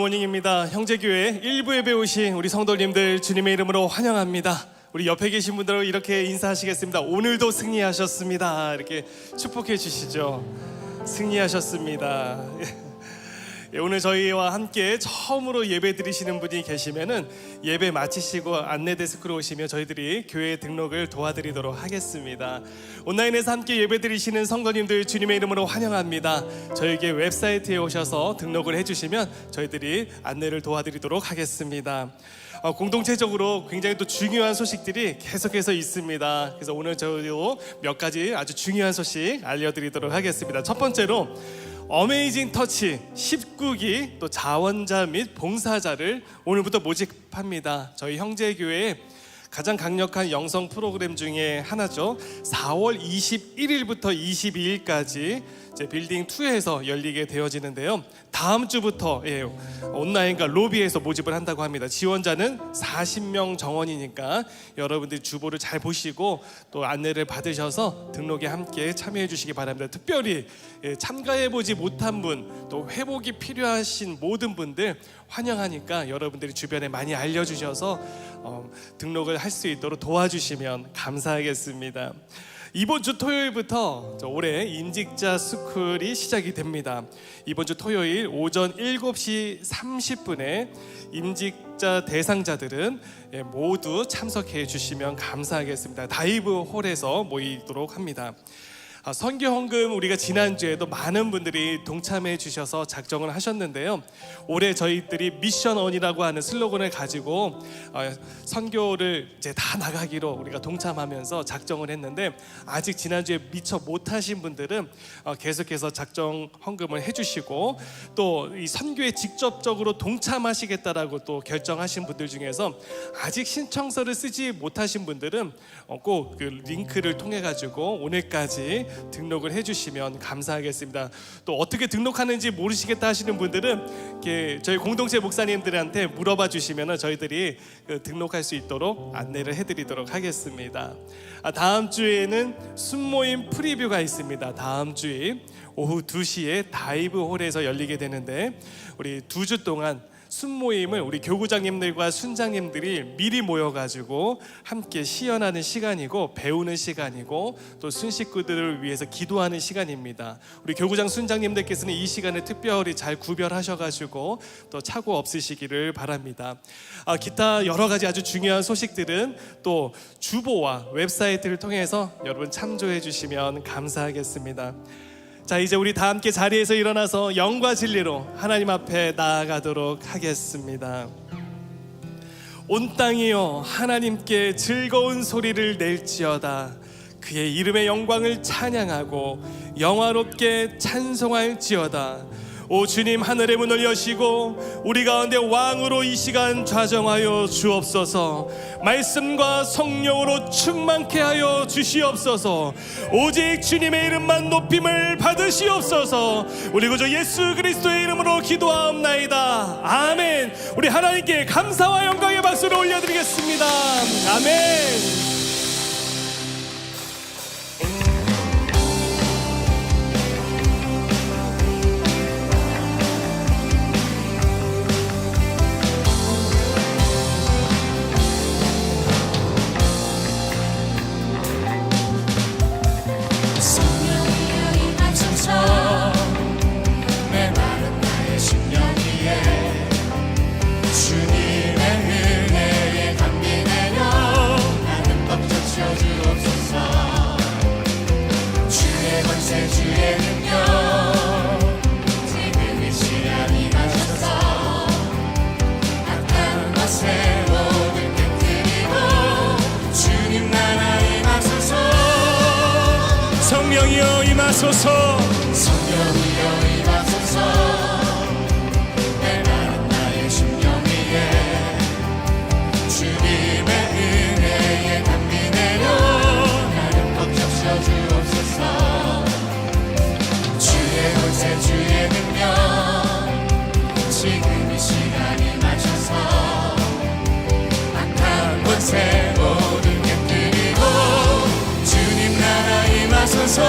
굿모닝입니다. 형제교회 1부 예배 오신 우리 성도님들 주님의 이름으로 환영합니다. 우리 옆에 계신 분들 이렇게 인사하시겠습니다. 오늘도 승리하셨습니다. 이렇게 축복해 주시죠. 승리하셨습니다. 오늘 저희와 함께 처음으로 예배 드리시는 분이 계시면은 예배 마치시고 안내 데스크로 오시면 저희들이 교회 등록을 도와드리도록 하겠습니다. 온라인에서 함께 예배 드리시는 성도님들 주님의 이름으로 환영합니다. 저에게 웹사이트에 오셔서 등록을 해주시면 저희들이 안내를 도와드리도록 하겠습니다. 공동체적으로 굉장히 또 중요한 소식들이 계속해서 있습니다. 그래서 오늘 저희도 몇 가지 아주 중요한 소식 알려드리도록 하겠습니다. 첫 번째로 어메이징 터치 19기 또 자원자 및 봉사자를 오늘부터 모집합니다. 저희 형제교회에 가장 강력한 영성 프로그램 중에 하나죠. 4월 21일부터 22일까지 빌딩 2에서 열리게 되어지는데요. 다음 주부터 온라인과 로비에서 모집을 한다고 합니다. 지원자는 40명 정원이니까 여러분들이 주보를 잘 보시고 또 안내를 받으셔서 등록에 함께 참여해 주시기 바랍니다. 특별히 참가해보지 못한 분, 또 회복이 필요하신 모든 분들 환영하니까 여러분들이 주변에 많이 알려주셔서 등록을 할 수 있도록 도와주시면 감사하겠습니다. 이번 주 토요일부터 올해 임직자 스쿨이 시작이 됩니다. 이번 주 토요일 오전 7시 30분에 임직자 대상자들은 모두 참석해 주시면 감사하겠습니다. 다이브 홀에서 모이도록 합니다. 선교 헌금 우리가 지난주에도 많은 분들이 동참해 주셔서 작정을 하셨는데요. 올해 저희들이 미션원이라고 하는 슬로건을 가지고 선교를 이제 다 나가기로 우리가 동참하면서 작정을 했는데 아직 지난주에 미처 못하신 분들은 계속해서 작정 헌금을 해주시고 또 이 선교에 직접적으로 동참하시겠다라고 또 결정하신 분들 중에서 아직 신청서를 쓰지 못하신 분들은 꼭 그 링크를 통해 가지고 오늘까지 등록을 해주시면 감사하겠습니다. 또 어떻게 등록하는지 모르시겠다 하시는 분들은 저희 공동체 목사님들한테 물어봐 주시면 저희들이 등록할 수 있도록 안내를 해드리도록 하겠습니다. 다음 주에는 순모임 프리뷰가 있습니다. 다음 주에 오후 2시에 다이브 홀에서 열리게 되는데 우리 2주 동안 순모임을 우리 교구장님들과 순장님들이 미리 모여가지고 함께 시연하는 시간이고 배우는 시간이고 또 순식구들을 위해서 기도하는 시간입니다. 우리 교구장 순장님들께서는 이 시간을 특별히 잘 구별하셔가지고 또 착오 없으시기를 바랍니다. 기타 여러 가지 아주 중요한 소식들은 또 주보와 웹사이트를 통해서 여러분 참조해 주시면 감사하겠습니다. 자, 이제 우리 다 함께 자리에서 일어나서 영과 진리로 하나님 앞에 나아가도록 하겠습니다. 온 땅이여 하나님께 즐거운 소리를 낼지어다. 그의 이름의 영광을 찬양하고 영화롭게 찬송할지어다. 오 주님, 하늘의 문을 여시고 우리 가운데 왕으로 이 시간 좌정하여 주옵소서. 말씀과 성령으로 충만케 하여 주시옵소서. 오직 주님의 이름만 높임을 받으시옵소서. 우리 구주 예수 그리스도의 이름으로 기도하옵나이다. 아멘. 우리 하나님께 감사와 영광의 박수를 올려드리겠습니다. 아멘. 성령이여 임하소서. 성령이여 임하소서. 내 마른 나의 심령 위에 주님의 은혜에 담비 내려 나를 꽉 잡으셔 주옵소서. 주의 권세 주의 능력 지금 이 시간이 맞춰서 악한 권세 모든 깨뜨리고 주님 나라 임하소서.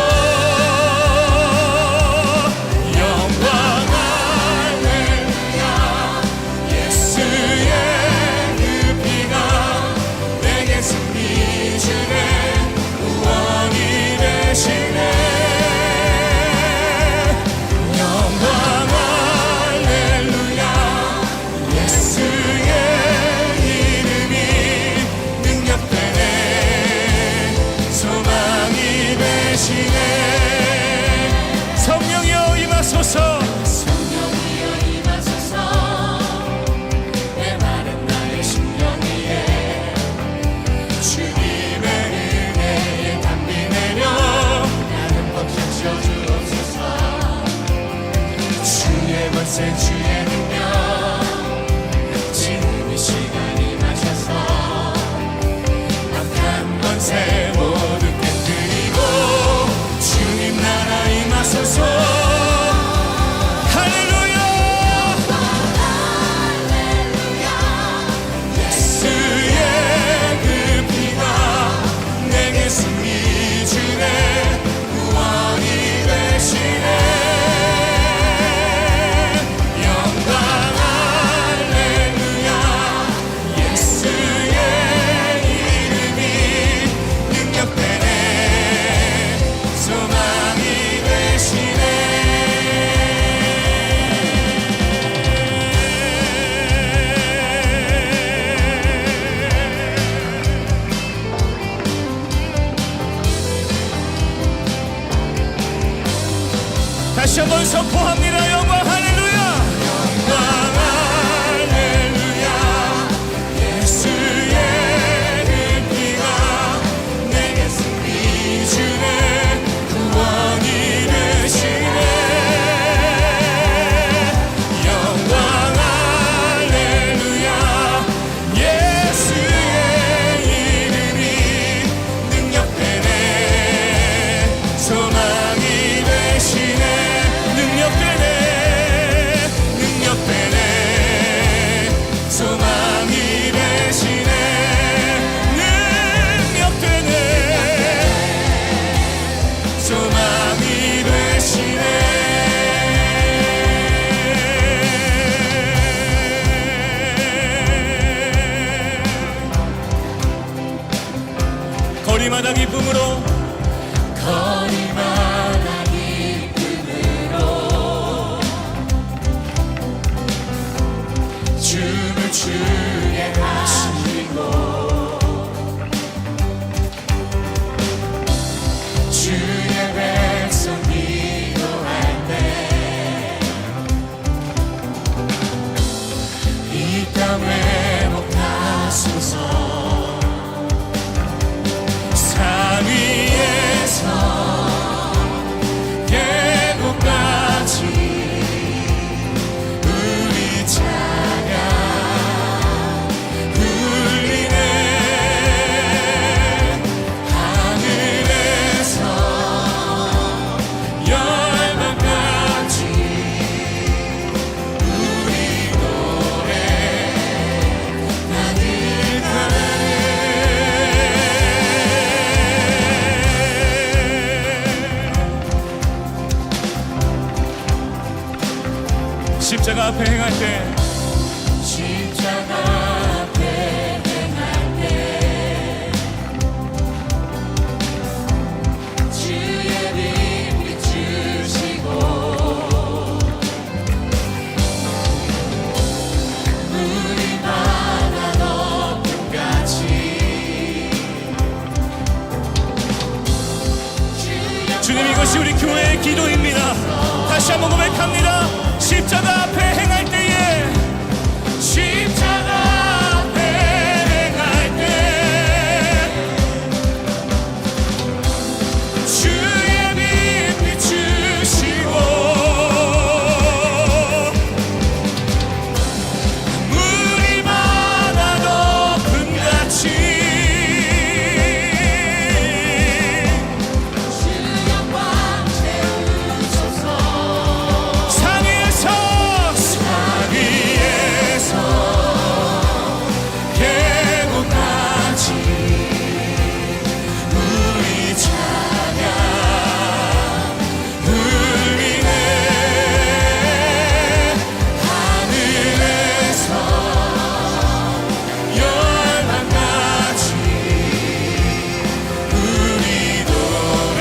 거리마다 기쁨으로 거리마다 기쁨으로 춤을 추게 하시고 주의 백성 기도할 때 이 땅 회복하소서. 산 위에서 계곡까지 우리 찬양 울리네. 하늘에서 열방까지 우리 노래 나들가네. 십자가 앞에 행할 때 십자가 앞에 행할 때 주의 빛 비추시고 물이 바다 높음같이 주님, 이것이 우리 교회의 기도입니다. 다시 한번 고백합니다. 십자가 앞에 행할 때에 십자가 앞에 행할 때 주의 빛 비추시고 물이 바다 높음같이 주 영광 채우소서. 산 위에서 산 위에서 계곡까지 우리 찬양 울리네. 하늘에서 열방까지 우리 노래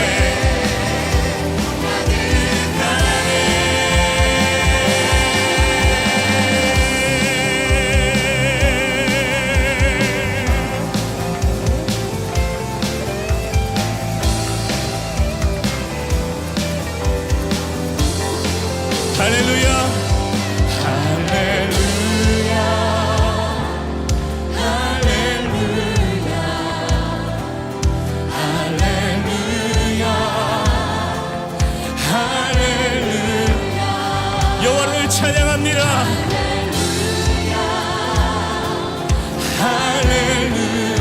할렐루야. 할렐루야 할렐루야 할렐루야 할렐루야 여호와를 찬양합니다. 할렐루야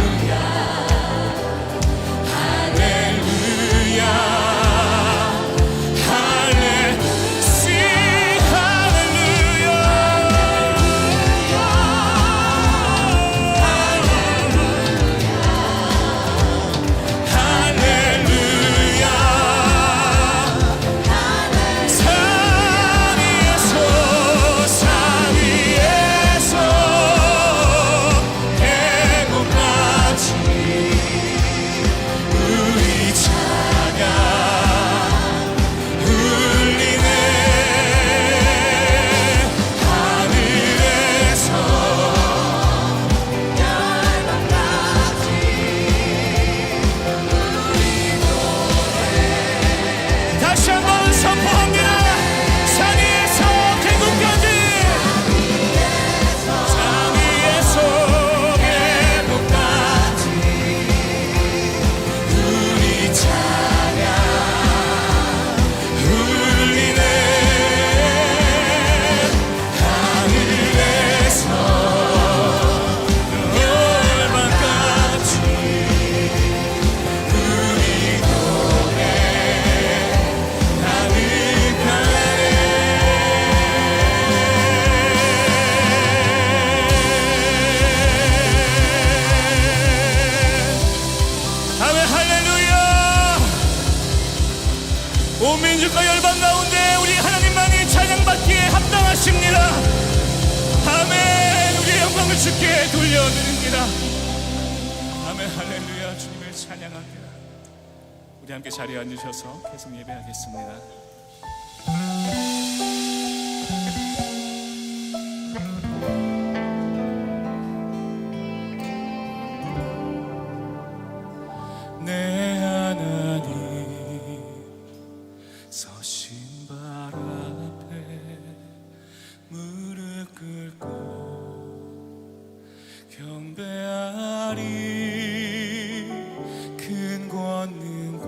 할렐루야 온 민족과 열방 가운데 우리 하나님만이 찬양받기에 합당하십니다. 아멘. 우리의 영광을 주께 돌려드립니다. 아멘. 할렐루야. 주님을 찬양합니다. 우리 함께 자리에 앉으셔서 계속 예배하겠습니다. 내 하나님 서신 발 앞에 무릎 꿇고 경배하리. 큰 권능과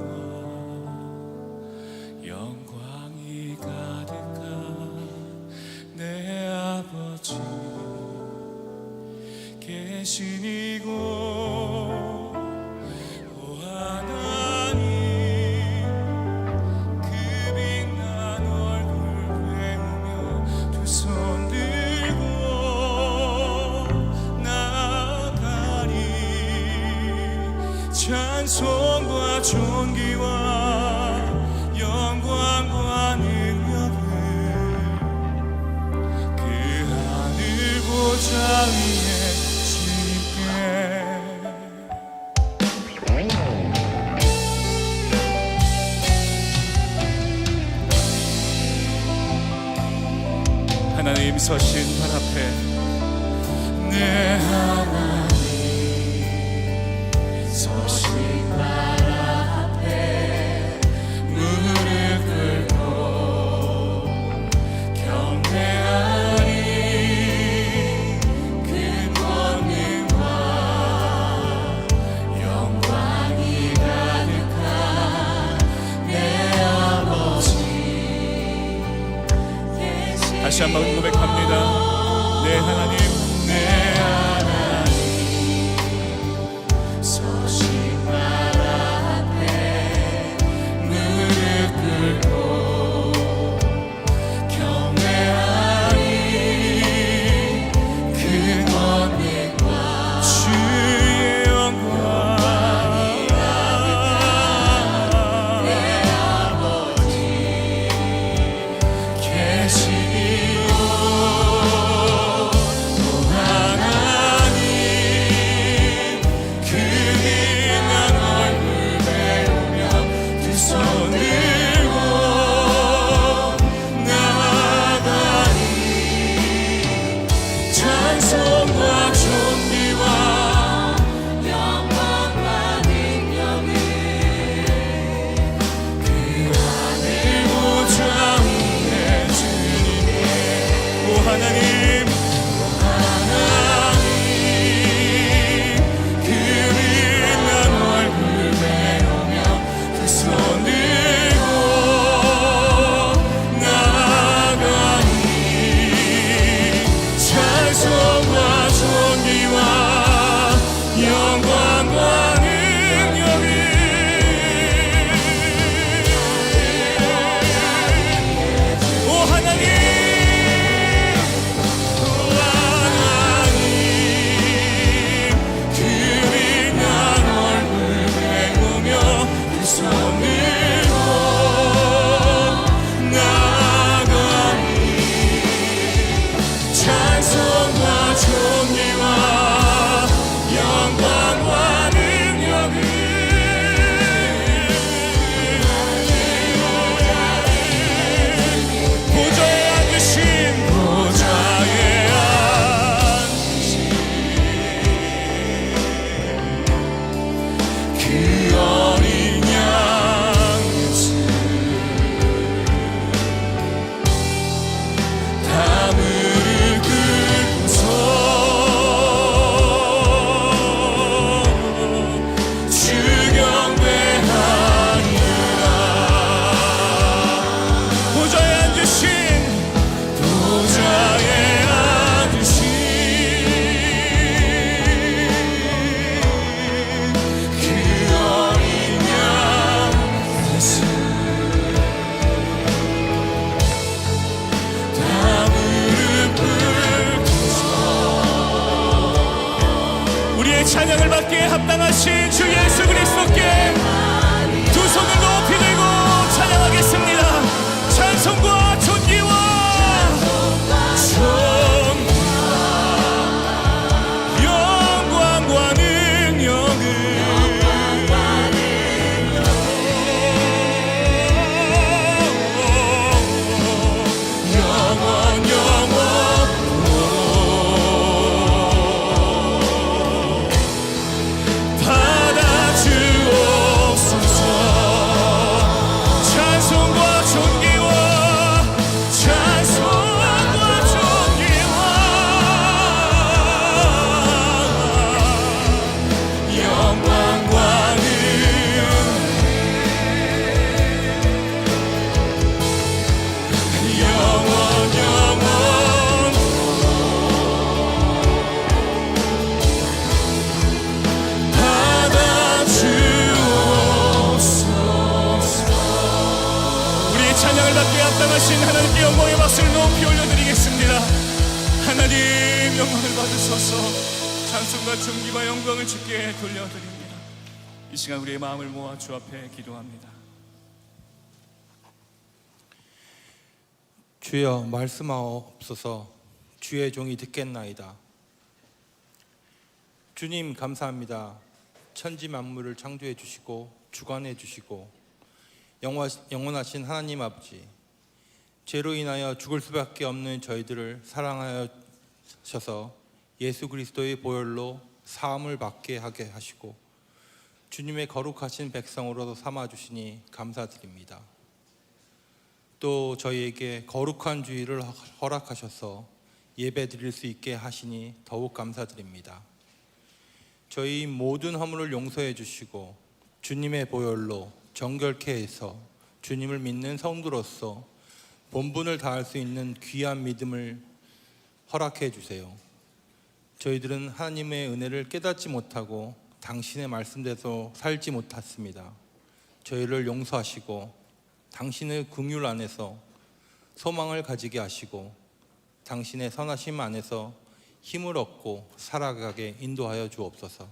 영광이 가득한 내 아버지 계신 이곳 오 하나님 그 빛난 얼굴 배우며 두 손 들고 나아가리. 찬송과 존귀와 영광과 능력을 그 하늘 보좌 위에 주님께. 하나님 서신 발 앞에 내 하나님 서신 발 앞에 무릎 꿇고 경배하리. 그 권능과 영광이 가득한 내 아버지. 다시 한번 고백합니다. 내 하나님 내 하나님 서신 발 앞에 무릎 꿇고 경배하리. 그 권능과 주의 영광이 가득한 내 아버지 계시오. 오 하나님 그 빛난 얼굴 배우며 두 손 들고 나아가리. 찬송과 존귀와 영광과 능력을 그 하늘 보좌 위에 주님께. 오 하나님 그 빛난 얼굴 배우며 두 손 들고 나아가리. 찬송과 존귀와 영광과 능력을 오 하나님 그 빛난 얼굴 배우며 두 손 들고 나아가리. 찬송과 존귀와 영광과 능력을 보좌에 앉으신 그 어린 양 예수 다 무릎 꿇고서 주 경배하리라. 보좌에 앉으신 그 어린 양 예수 다 무릎 꿇고서 우리의 찬양을 받기에 합당하신 주 예수 그리스도께 두 손을 높이 들고 찬양하겠습니다. 찬송과 존귀와 영광과 능력을 것을 높이 올려드리겠습니다. 하나님 영광을 받으소서. 찬송과 존귀와 영광을 주께 돌려드립니다. 이 시간 우리의 마음을 모아 주 앞에 기도합니다. 주여 말씀하옵소서. 주의 종이 듣겠나이다. 주님 감사합니다. 천지 만물을 창조해 주시고 주관해 주시고 영원하신 하나님 아버지, 죄로 인하여 죽을 수밖에 없는 저희들을 사랑하셔서 예수 그리스도의 보혈로 사함을 받게 하게 하시고 주님의 거룩하신 백성으로 삼아 주시니 감사드립니다. 또 저희에게 거룩한 주일을 허락하셔서 예배 드릴 수 있게 하시니 더욱 감사드립니다. 저희 모든 허물을 용서해 주시고 주님의 보혈로 정결케 해서 주님을 믿는 성도로서 본분을 다할 수 있는 귀한 믿음을 허락해 주세요. 저희들은 하나님의 은혜를 깨닫지 못하고 당신의 말씀대로 살지 못했습니다. 저희를 용서하시고 당신의 긍휼 안에서 소망을 가지게 하시고 당신의 선하심 안에서 힘을 얻고 살아가게 인도하여 주옵소서.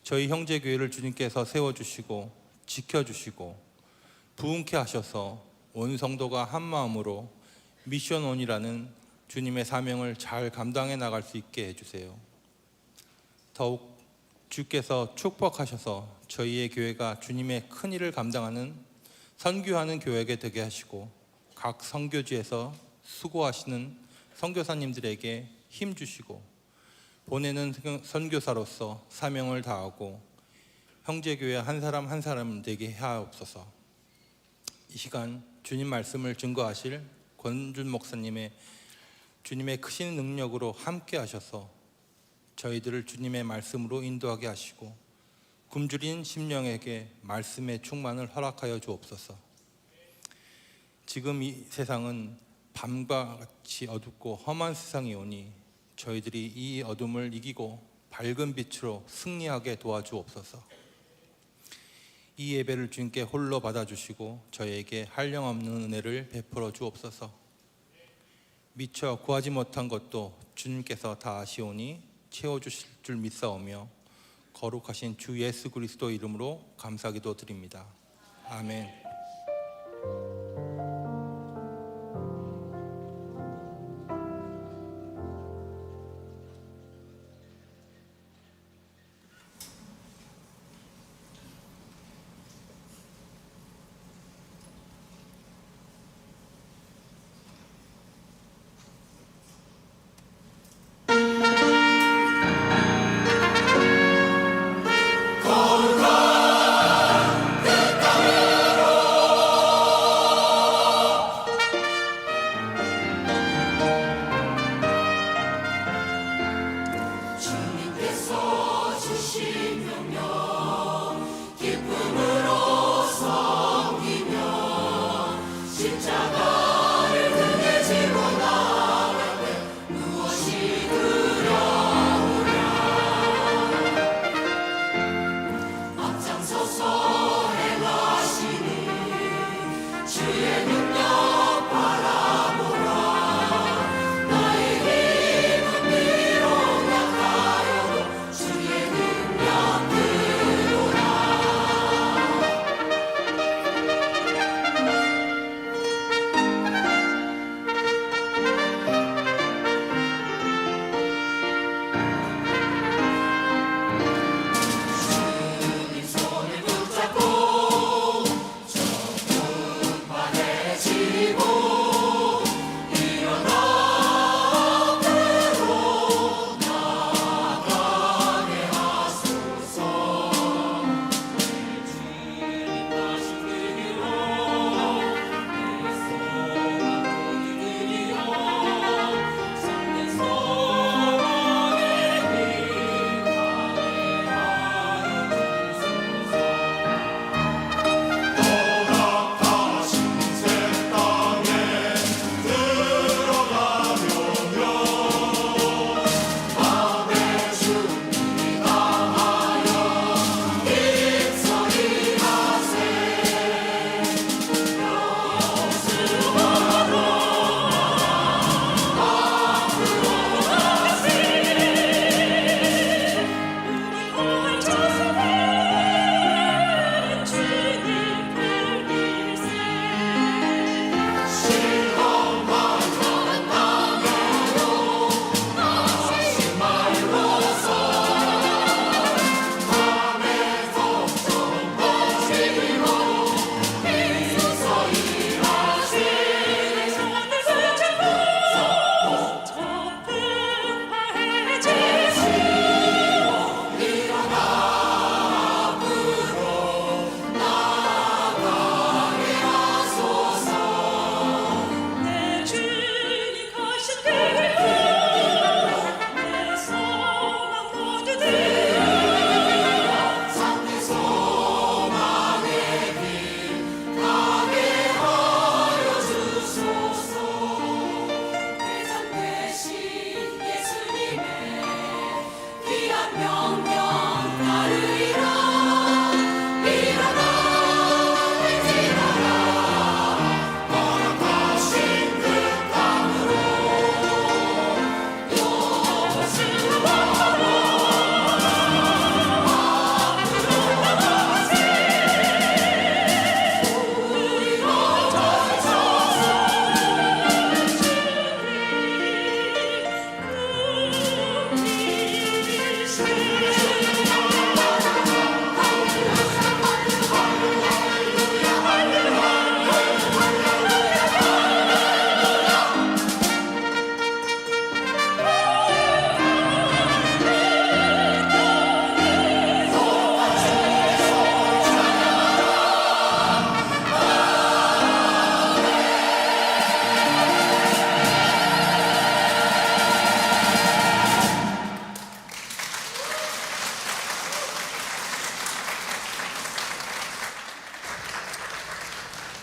저희 형제교회를 주님께서 세워주시고 지켜주시고 부흥케 하셔서 온 성도가 한 마음으로 미션원이라는 주님의 사명을 잘 감당해 나갈 수 있게 해주세요. 더욱 주께서 축복하셔서 저희의 교회가 주님의 큰 일을 감당하는 선교하는 교회가 되게 하시고 각 선교지에서 수고하시는 선교사님들에게 힘 주시고 보내는 선교사로서 사명을 다하고 형제교회 한 사람 한 사람 되게 하옵소서. 이 시간 주님 말씀을 증거하실 권준 목사님의 주님의 크신 능력으로 함께 하셔서 저희들을 주님의 말씀으로 인도하게 하시고 굶주린 심령에게 말씀의 충만을 허락하여 주옵소서. 지금 이 세상은 밤과 같이 어둡고 험한 세상이 오니 저희들이 이 어둠을 이기고 밝은 빛으로 승리하게 도와주옵소서. 이 예배를 주님께 홀로 받아주시고 저희에게 한량없는 은혜를 베풀어 주옵소서. 미처 구하지 못한 것도 주님께서 다 아시오니 채워주실 줄 믿사오며 거룩하신 주 예수 그리스도 이름으로 감사기도 드립니다. 아멘.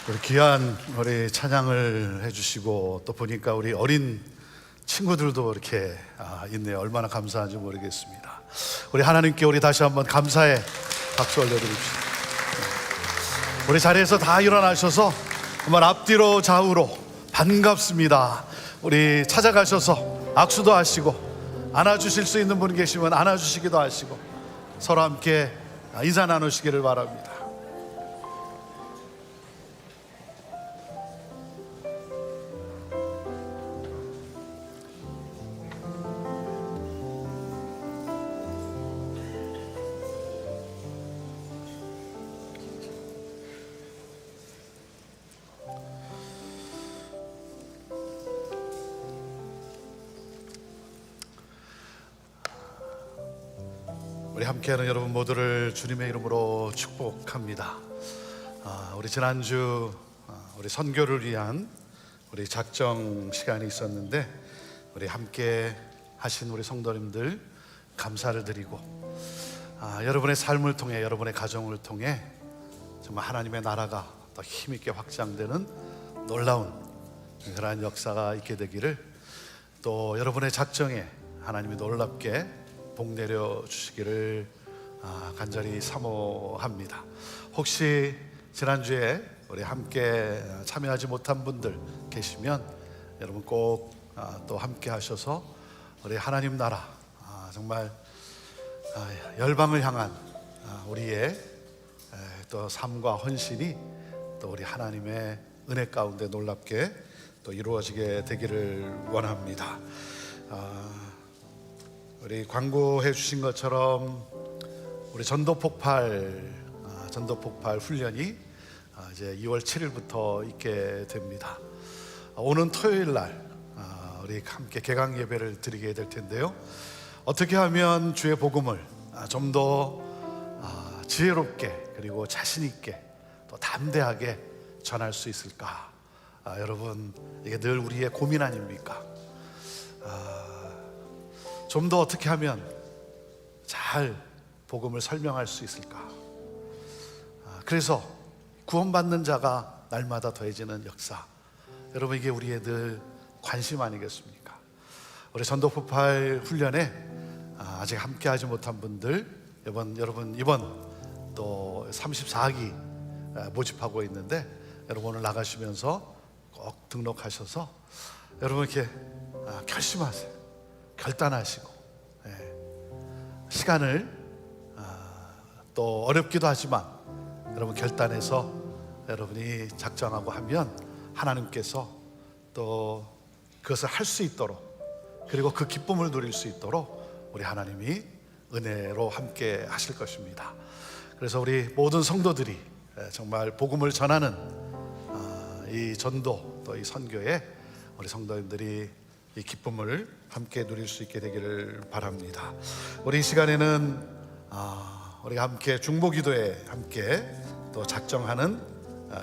우리 귀한 우리 찬양을 해주시고 또 보니까 우리 어린 친구들도 이렇게 있네요. 얼마나 감사한지 모르겠습니다. 우리 하나님께 우리 다시 한번 감사의 박수 올려드립시다. 우리 자리에서 다 일어나셔서 정말 앞뒤로 좌우로 반갑습니다. 우리 찾아가셔서 악수도 하시고 안아주실 수 있는 분 계시면 안아주시기도 하시고 서로 함께 인사 나누시기를 바랍니다. 우리 함께하는 여러분 모두를 주님의 이름으로 축복합니다. 우리 지난주 우리 선교를 위한 우리 작정 시간이 있었는데 우리 함께 하신 우리 성도님들 감사를 드리고 여러분의 삶을 통해 여러분의 가정을 통해 정말 하나님의 나라가 더 힘있게 확장되는 놀라운 그러한 역사가 있게 되기를 또 여러분의 작정에 하나님이 놀랍게 복 내려 주시기를 간절히 사모합니다. 혹시 지난주에 우리 함께 참여하지 못한 분들 계시면 여러분 꼭 또 함께 하셔서 우리 하나님 나라 정말 열방을 향한 우리의 또 삶과 헌신이 또 우리 하나님의 은혜 가운데 놀랍게 또 이루어지게 되기를 원합니다. 우리 광고해 주신 것처럼 우리 전도 폭발 훈련이 이제 2월 7일부터 있게 됩니다. 오는 토요일 날 우리 함께 개강 예배를 드리게 될 텐데요. 어떻게 하면 주의 복음을 좀 더 지혜롭게 그리고 자신 있게 또 담대하게 전할 수 있을까? 여러분 이게 늘 우리의 고민 아닙니까? 좀 더 어떻게 하면 잘 복음을 설명할 수 있을까? 그래서 구원받는 자가 날마다 더해지는 역사, 여러분 이게 우리의 늘 관심 아니겠습니까? 우리 전도폭발 훈련에 아직 함께하지 못한 분들 여러분 이번 또 34기 모집하고 있는데 여러분 오늘 나가시면서 꼭 등록하셔서 여러분 이렇게 결심하세요. 결단하시고 시간을 또 어렵기도 하지만 여러분 결단해서 여러분이 작정하고 하면 하나님께서 또 그것을 할 수 있도록 그리고 그 기쁨을 누릴 수 있도록 우리 하나님이 은혜로 함께 하실 것입니다. 그래서 우리 모든 성도들이 정말 복음을 전하는 이 전도 또 이 선교에 우리 성도님들이 이 기쁨을 함께 누릴 수 있게 되기를 바랍니다. 우리 이 시간에는 우리가 함께 중보기도에 함께 또 작정하는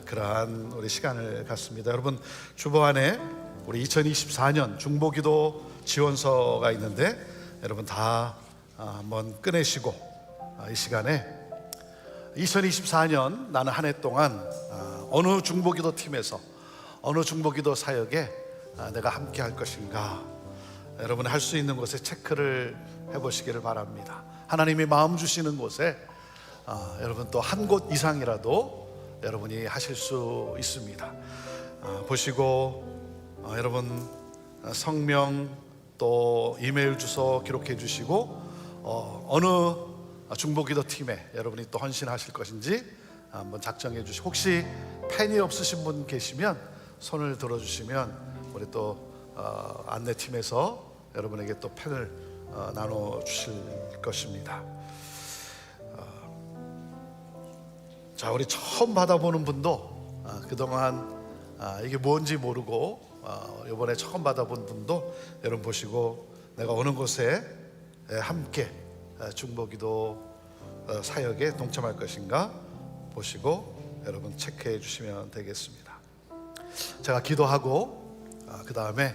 그러한 우리 시간을 갖습니다. 여러분 주보 안에 우리 2024년 중보기도 지원서가 있는데 여러분 다 한번 꺼내시고 이 시간에 2024년 나는 한 해 동안 어느 중보기도 팀에서 어느 중보기도 사역에 내가 함께 할 것인가, 여러분 할 수 있는 곳에 체크를 해보시기를 바랍니다. 하나님이 마음 주시는 곳에 여러분 또 한 곳 이상이라도 여러분이 하실 수 있습니다. 보시고 여러분 성명 또 이메일 주소 기록해 주시고 어느 중보기도 팀에 여러분이 또 헌신하실 것인지 한번 작정해 주시고, 혹시 펜이 없으신 분 계시면 손을 들어주시면 우리 또 안내팀에서 여러분에게 또 펜을 나눠 주실 것입니다. 자, 우리 처음 받아보는 분도 그동안 이게 뭔지 모르고 이번에 처음 받아본 분도 여러분 보시고 내가 어느 곳에 함께 중보기도 사역에 동참할 것인가 보시고 여러분 체크해 주시면 되겠습니다. 제가 기도하고 그 다음에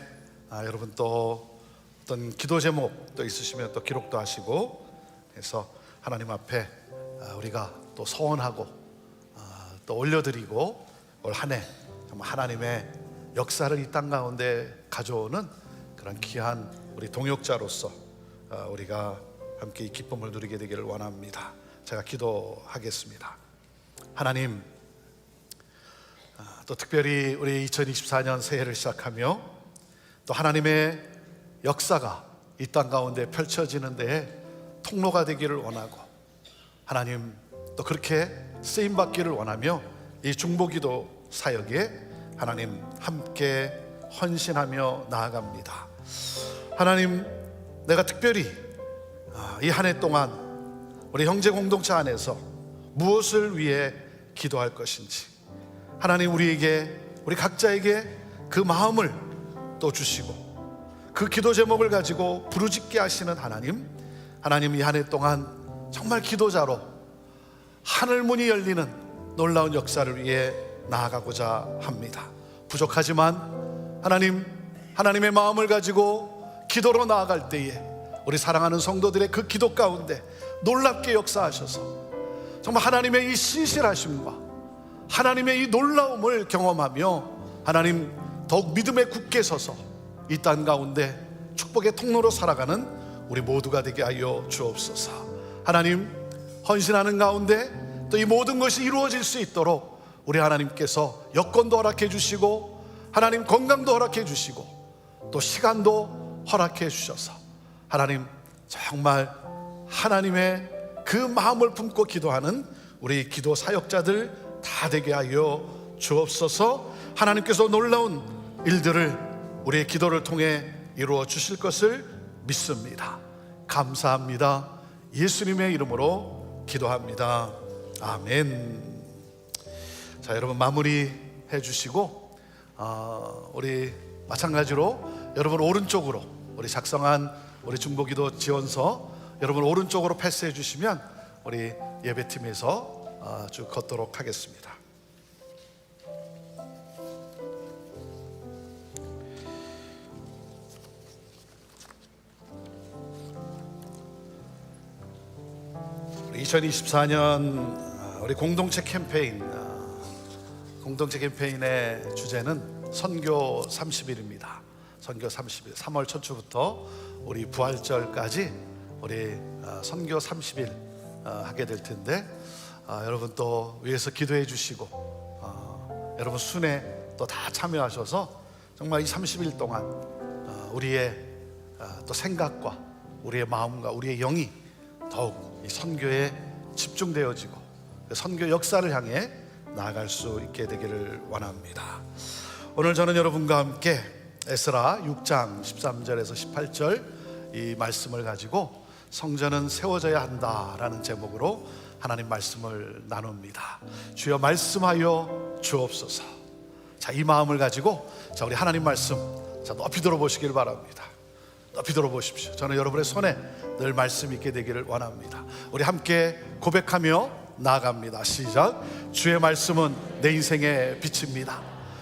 여러분 또 어떤 기도 제목 또 있으시면 또 기록도 하시고 해서 하나님 앞에 우리가 또 소원하고 또 올려드리고 올 한 해 정말 하나님의 역사를 이 땅 가운데 가져오는 그런 귀한 우리 동역자로서 우리가 함께 이 기쁨을 누리게 되기를 원합니다. 제가 기도하겠습니다. 하나님, 또 특별히 우리 2024년 새해를 시작하며 또 하나님의 역사가 이 땅 가운데 펼쳐지는 데에 통로가 되기를 원하고, 하나님 또 그렇게 쓰임받기를 원하며 이 중보기도 사역에 하나님 함께 헌신하며 나아갑니다. 하나님, 내가 특별히 이 한 해 동안 우리 형제 공동체 안에서 무엇을 위해 기도할 것인지, 하나님 우리에게, 우리 각자에게 그 마음을 또 주시고 그 기도 제목을 가지고 부르짖게 하시는 하나님, 하나님 이 한 해 동안 정말 기도자로 하늘 문이 열리는 놀라운 역사를 위해 나아가고자 합니다. 부족하지만 하나님, 하나님의 마음을 가지고 기도로 나아갈 때에 우리 사랑하는 성도들의 그 기도 가운데 놀랍게 역사하셔서 정말 하나님의 이 신실하심과 하나님의 이 놀라움을 경험하며 하나님 더욱 믿음에 굳게 서서 이 땅 가운데 축복의 통로로 살아가는 우리 모두가 되게 하여 주옵소서. 하나님, 헌신하는 가운데 또 이 모든 것이 이루어질 수 있도록 우리 하나님께서 여건도 허락해 주시고 하나님 건강도 허락해 주시고 또 시간도 허락해 주셔서 하나님 정말 하나님의 그 마음을 품고 기도하는 우리 기도 사역자들 다 되게 하여 주옵소서. 하나님께서 놀라운 일들을 우리의 기도를 통해 이루어 주실 것을 믿습니다. 감사합니다. 예수님의 이름으로 기도합니다. 아멘. 자, 여러분 마무리해 주시고 우리 마찬가지로 여러분 오른쪽으로 우리 작성한 우리 중보기도 지원서 여러분 오른쪽으로 패스해 주시면 우리 예배팀에서 쭉 걷도록 하겠습니다. 우리 2024년 우리 공동체 캠페인의 주제는 선교 30일입니다. 선교 30일, 3월 첫 주부터 우리 부활절까지 우리 선교 30일 하게 될 텐데 여러분 또 위에서 기도해 주시고 여러분 순회 또 다 참여하셔서 정말 이 30일 동안 우리의 또 생각과 우리의 마음과 우리의 영이 더욱 이 선교에 집중되어지고 선교 역사를 향해 나아갈 수 있게 되기를 원합니다. 오늘 저는 여러분과 함께 에스라 6장 13절에서 18절 이 말씀을 가지고 성전은 세워져야 한다라는 제목으로 하나님 말씀을 나눕니다. 주여 말씀하여 주옵소서. 자, 이 마음을 가지고 자, 우리 하나님 말씀 자, 높이 들어보시길 바랍니다. 높이 들어보십시오. 저는 여러분의 손에 늘 말씀 있게 되기를 원합니다. 우리 함께 고백하며 나아갑니다. 시작. 주의 말씀은 내 인생의 빛입니다.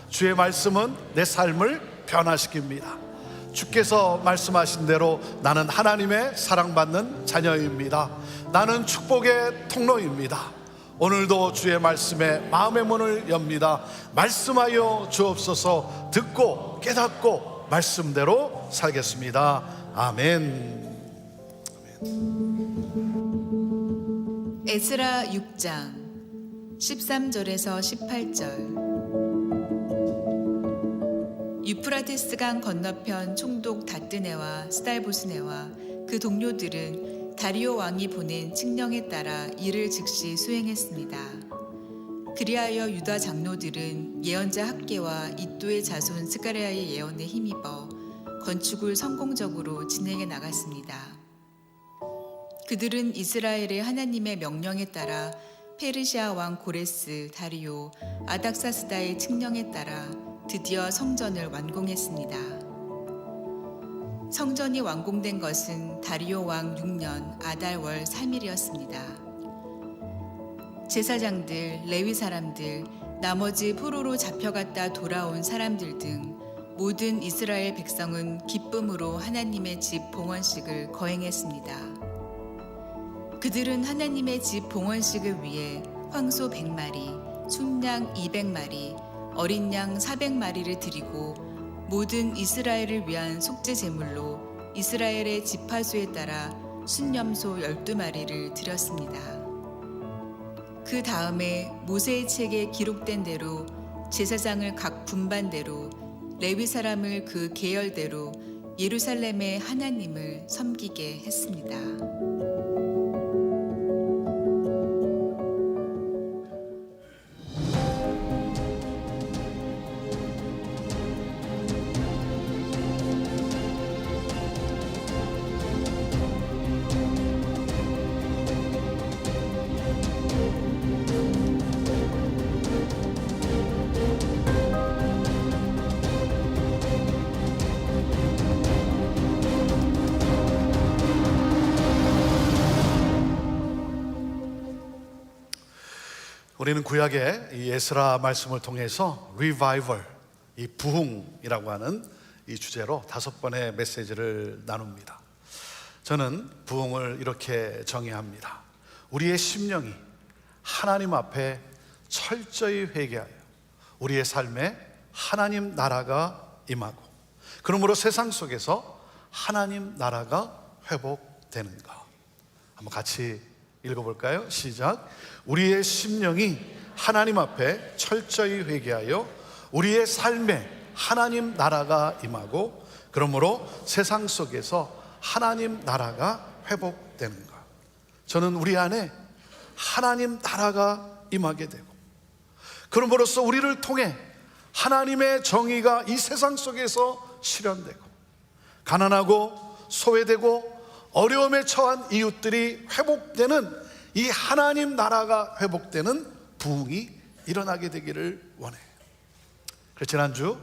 주의 말씀은 내 삶을 변화시킵니다. 주께서 말씀하신 대로 나는 하나님의 사랑받는 자녀입니다. 나는 축복의 통로입니다. 오늘도 주의 말씀에 마음의 문을 엽니다. 말씀하여 주옵소서. 듣고 깨닫고 말씀대로 살겠습니다. 아멘. 에스라 6장 13절에서 18절. 유프라테스강 건너편 총독 다뜨네와 스달보스네와 그 동료들은 다리오 왕이 보낸 칙령에 따라 이를 즉시 수행했습니다. 그리하여 유다 장로들은 예언자 학계와 이또의 자손 스가랴의 예언에 힘입어 건축을 성공적으로 진행해 나갔습니다. 그들은 이스라엘의 하나님의 명령에 따라 페르시아 왕 고레스, 다리오, 아닥사스다의 칙령에 따라 드디어 성전을 완공했습니다. 성전이 완공된 것은 다리오 왕 6년 아달월 3일이었습니다. 제사장들, 레위 사람들, 나머지 포로로 잡혀갔다 돌아온 사람들 등 모든 이스라엘 백성은 기쁨으로 하나님의 집 봉헌식을 거행했습니다. 그들은 하나님의 집 봉헌식을 위해 황소 100마리, 순양 200마리, 어린 양 400마리를 드리고 모든 이스라엘을 위한 속죄 제물로 이스라엘의 지파수에 따라 순염소 12마리를 드렸습니다. 그 다음에 모세의 책에 기록된 대로 제사장을 각 분반대로 레위 사람을 그 계열대로 예루살렘의 하나님을 섬기게 했습니다. 우리는 구약의 이 에스라 말씀을 통해서 리바이벌, 이 부흥이라고 하는 이 주제로 5번의 메시지를 나눕니다. 저는 부흥을 이렇게 정의합니다. 우리의 심령이 하나님 앞에 철저히 회개하여 우리의 삶에 하나님 나라가 임하고, 그러므로 세상 속에서 하나님 나라가 회복되는 것. 한번 같이 읽어볼까요? 시작. 우리의 심령이 하나님 앞에 철저히 회개하여 우리의 삶에 하나님 나라가 임하고, 그러므로 세상 속에서 하나님 나라가 회복되는 것. 저는 우리 안에 하나님 나라가 임하게 되고, 그럼으로써 우리를 통해 하나님의 정의가 이 세상 속에서 실현되고, 가난하고 소외되고 어려움에 처한 이웃들이 회복되는 이 하나님 나라가 회복되는 부흥이 일어나게 되기를 원해요. 그래서 지난주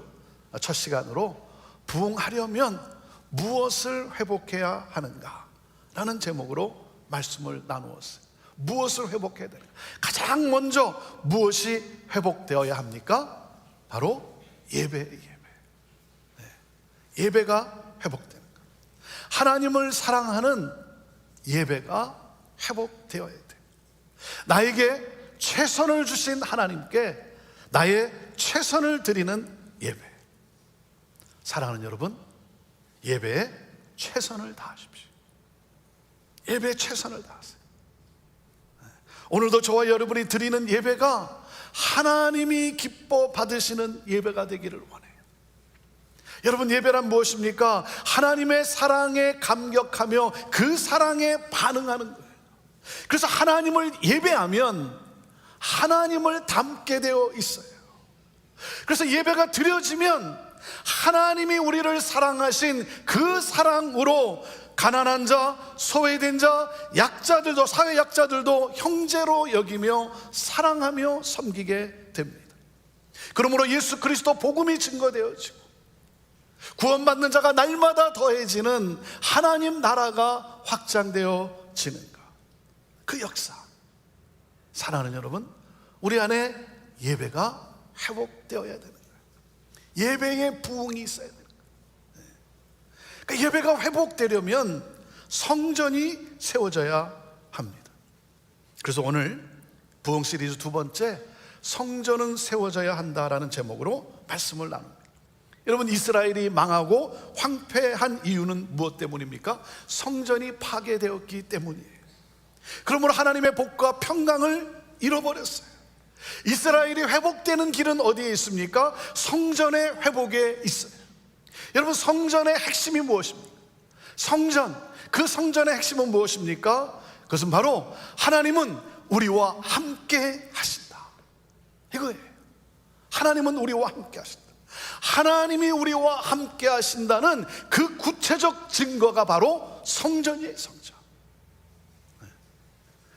첫 시간으로 부흥하려면 무엇을 회복해야 하는가 라는 제목으로 말씀을 나누었어요. 무엇을 회복해야 되는가? 가장 먼저 무엇이 회복되어야 합니까? 바로 예배. 예배가 회복되는 것. 하나님을 사랑하는 예배가 회복되어야 돼. 나에게 최선을 주신 하나님께 나의 최선을 드리는 예배. 사랑하는 여러분, 예배에 최선을 다하십시오. 예배에 최선을 다하세요. 오늘도 저와 여러분이 드리는 예배가 하나님이 기뻐 받으시는 예배가 되기를 원해요. 여러분, 예배란 무엇입니까? 하나님의 사랑에 감격하며 그 사랑에 반응하는 거예요. 그래서 하나님을 예배하면 하나님을 닮게 되어 있어요. 그래서 예배가 드려지면 하나님이 우리를 사랑하신 그 사랑으로 가난한 자, 소외된 자, 약자들도, 사회 약자들도 형제로 여기며 사랑하며 섬기게 됩니다. 그러므로 예수 그리스도 복음이 증거되어지고 구원받는 자가 날마다 더해지는 하나님 나라가 확장되어지는 것. 그 역사. 사랑하는 여러분, 우리 안에 예배가 회복되어야 되는 거예요. 예배의 부흥이 있어야 되는 거예요. 그러니까 예배가 회복되려면 성전이 세워져야 합니다. 그래서 오늘 부흥 시리즈 2번째, 성전은 세워져야 한다라는 제목으로 말씀을 나눕니다. 여러분, 이스라엘이 망하고 황폐한 이유는 무엇 때문입니까? 성전이 파괴되었기 때문이에요. 그러므로 하나님의 복과 평강을 잃어버렸어요. 이스라엘이 회복되는 길은 어디에 있습니까? 성전의 회복에 있어요. 여러분, 성전의 핵심이 무엇입니까? 그 성전의 핵심은 무엇입니까? 그것은 바로 하나님은 우리와 함께 하신다, 이거예요. 하나님은 우리와 함께 하신다. 하나님이 우리와 함께 하신다는 그 구체적 증거가 바로 성전이에요. 성전.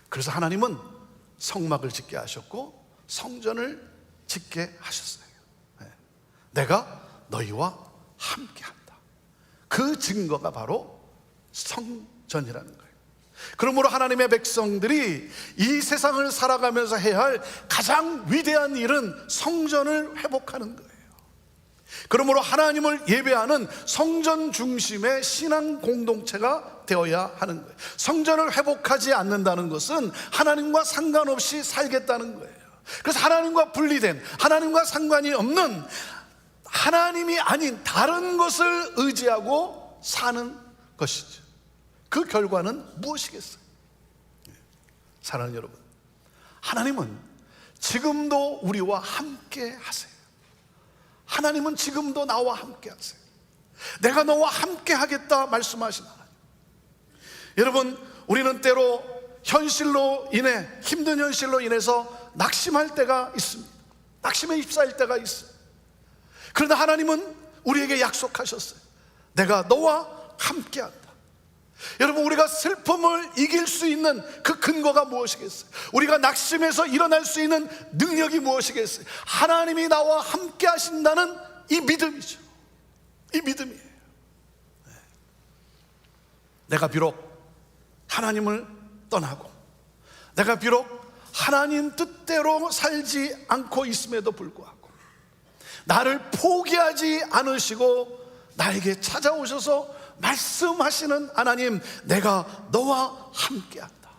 그래서 하나님은 성막을 짓게 하셨고 성전을 짓게 하셨어요. 내가 너희와 함께 한다. 그 증거가 바로 성전이라는 거예요. 그러므로 하나님의 백성들이 이 세상을 살아가면서 해야 할 가장 위대한 일은 성전을 회복하는 거예요. 그러므로 하나님을 예배하는 성전 중심의 신앙 공동체가 되어야 하는 거예요. 성전을 회복하지 않는다는 것은 하나님과 상관없이 살겠다는 거예요. 그래서 하나님과 분리된, 하나님과 상관이 없는, 하나님이 아닌 다른 것을 의지하고 사는 것이죠. 그 결과는 무엇이겠어요? 사랑하는 여러분, 하나님은 지금도 우리와 함께 하세요. 하나님은 지금도 나와 함께 하세요. 내가 너와 함께 하겠다 말씀하신 하나님. 여러분, 우리는 때로 현실로 인해, 힘든 현실로 인해서 낙심할 때가 있습니다. 낙심에 휩싸일 때가 있어요. 그러나 하나님은 우리에게 약속하셨어요. 내가 너와 함께 한다. 여러분, 우리가 슬픔을 이길 수 있는 그 근거가 무엇이겠어요? 우리가 낙심해서 일어날 수 있는 능력이 무엇이겠어요? 하나님이 나와 함께 하신다는 이 믿음이죠. 이 믿음이에요. 내가 비록 하나님을 떠나고, 내가 비록 하나님 뜻대로 살지 않고 있음에도 불구하고 나를 포기하지 않으시고 나에게 찾아오셔서 말씀하시는 하나님, 내가 너와 함께한다.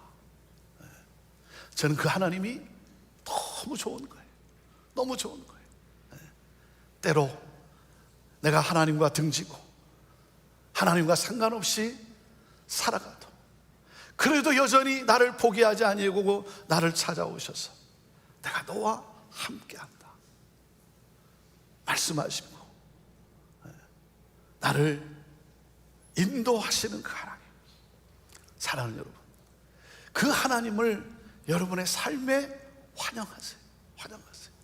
저는 그 하나님이 너무 좋은 거예요. 너무 좋은 거예요. 때로 내가 하나님과 등지고 하나님과 상관없이 살아가도 그래도 여전히 나를 포기하지 아니하고 나를 찾아오셔서 내가 너와 함께한다 말씀하시고 나를 인도하시는 그 하나님, 사랑하는 여러분, 그 하나님을 여러분의 삶에 환영하세요. 환영하세요.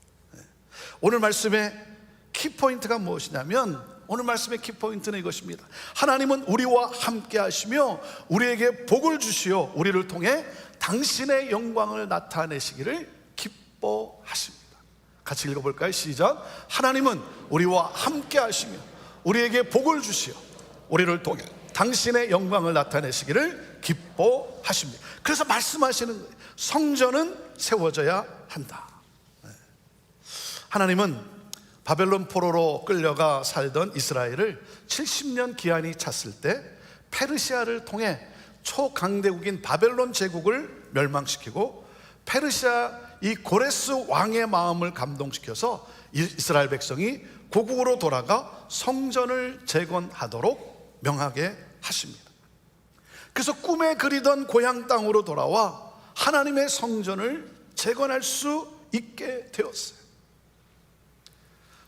오늘 말씀의 키포인트가 무엇이냐면, 오늘 말씀의 키포인트는 이것입니다. 하나님은 우리와 함께 하시며 우리에게 복을 주시어 우리를 통해 당신의 영광을 나타내시기를 기뻐하십니다. 같이 읽어볼까요? 시작. 하나님은 우리와 함께 하시며 우리에게 복을 주시어 우리를 통해 당신의 영광을 나타내시기를 기뻐하십니다. 그래서 말씀하시는 거예요. 성전은 세워져야 한다. 하나님은 바벨론 포로로 끌려가 살던 이스라엘을 70년 기한이 찼을 때 페르시아를 통해 초강대국인 바벨론 제국을 멸망시키고 페르시아 이 고레스 왕의 마음을 감동시켜서 이스라엘 백성이 고국으로 돌아가 성전을 재건하도록 명하게 하십니다. 그래서 꿈에 그리던 고향 땅으로 돌아와 하나님의 성전을 재건할 수 있게 되었어요.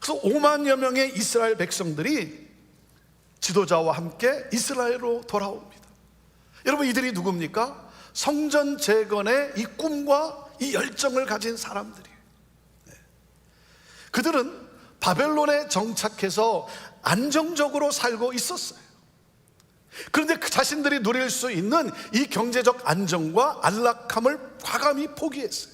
그래서 5만여 명의 이스라엘 백성들이 지도자와 함께 이스라엘로 돌아옵니다. 여러분, 이들이 누굽니까? 성전 재건의 이 꿈과 이 열정을 가진 사람들이에요. 그들은 바벨론에 정착해서 안정적으로 살고 있었어요. 그런데 그 자신들이 누릴 수 있는 이 경제적 안정과 안락함을 과감히 포기했어요.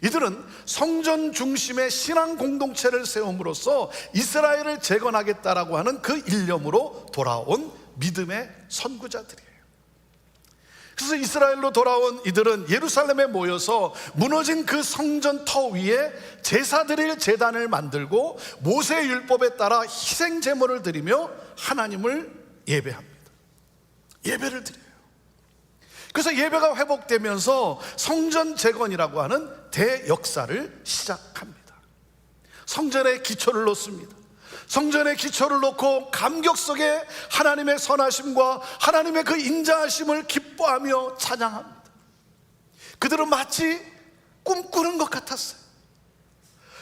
이들은 성전 중심의 신앙 공동체를 세움으로써 이스라엘을 재건하겠다라고 하는 그 일념으로 돌아온 믿음의 선구자들이에요. 그래서 이스라엘로 돌아온 이들은 예루살렘에 모여서 무너진 그 성전 터 위에 제사 드릴 제단을 만들고 모세의 율법에 따라 희생 제물을 드리며 하나님을 예배합니다. 예배를 드려요. 그래서 예배가 회복되면서 성전 재건이라고 하는 대역사를 시작합니다. 성전에 기초를 놓습니다. 성전에 기초를 놓고 감격 속에 하나님의 선하심과 하나님의 그 인자하심을 기뻐하며 찬양합니다. 그들은 마치 꿈꾸는 것 같았어요.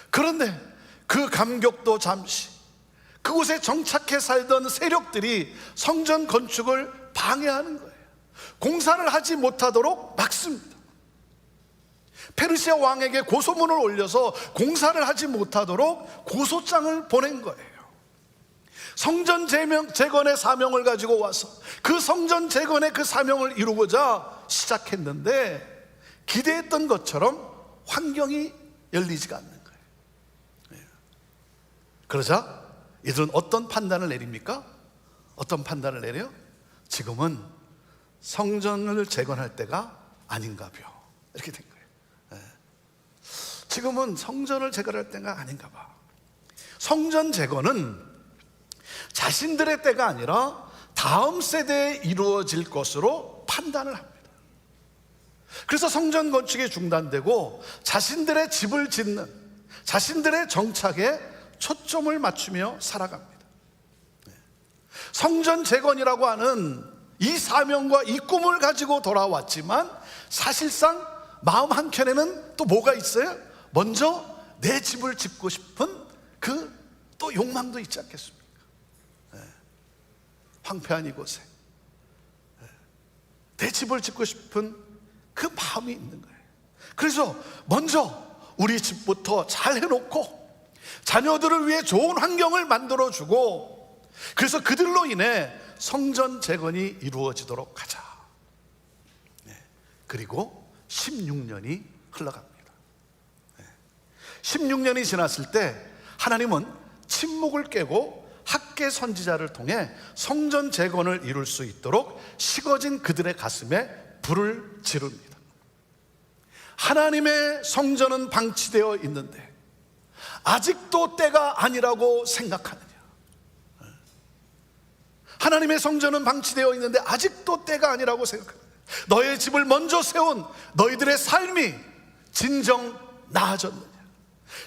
그런데 그 감격도 잠시, 그곳에 정착해 살던 세력들이 성전 건축을 방해하는 거예요. 공사를 하지 못하도록 막습니다. 페르시아 왕에게 고소문을 올려서 공사를 하지 못하도록 고소장을 보낸 거예요. 성전 재건의 사명을 가지고 와서 그 성전 재건의 그 사명을 이루고자 시작했는데 기대했던 것처럼 환경이 열리지가 않는 거예요. 그러자 이들은 어떤 판단을 내립니까? 어떤 판단을 내려요? 지금은 성전을 재건할 때가 아닌가벼, 이렇게 된 거예요. 지금은 성전을 재건할 때가 아닌가 봐. 성전 재건은 자신들의 때가 아니라 다음 세대에 이루어질 것으로 판단을 합니다. 그래서 성전 건축이 중단되고 자신들의 집을 짓는, 자신들의 정착에 초점을 맞추며 살아갑니다. 성전 재건이라고 하는 이 사명과 이 꿈을 가지고 돌아왔지만 사실상 마음 한켠에는 또 뭐가 있어요? 먼저 내 집을 짓고 싶은 그 또 욕망도 있지 않겠습니까? 황폐한 이곳에 내 집을 짓고 싶은 그 마음이 있는 거예요. 그래서 먼저 우리 집부터 잘 해놓고 자녀들을 위해 좋은 환경을 만들어주고, 그래서 그들로 인해 성전 재건이 이루어지도록 하자. 그리고 16년이 흘러갑니다. 16년이 지났을 때 하나님은 침묵을 깨고 학개 선지자를 통해 성전 재건을 이룰 수 있도록 식어진 그들의 가슴에 불을 지릅니다. 하나님의 성전은 방치되어 있는데 아직도 때가 아니라고 생각하느냐? 하나님의 성전은 방치되어 있는데 아직도 때가 아니라고 생각하느냐? 너의 집을 먼저 세운 너희들의 삶이 진정 나아졌느냐?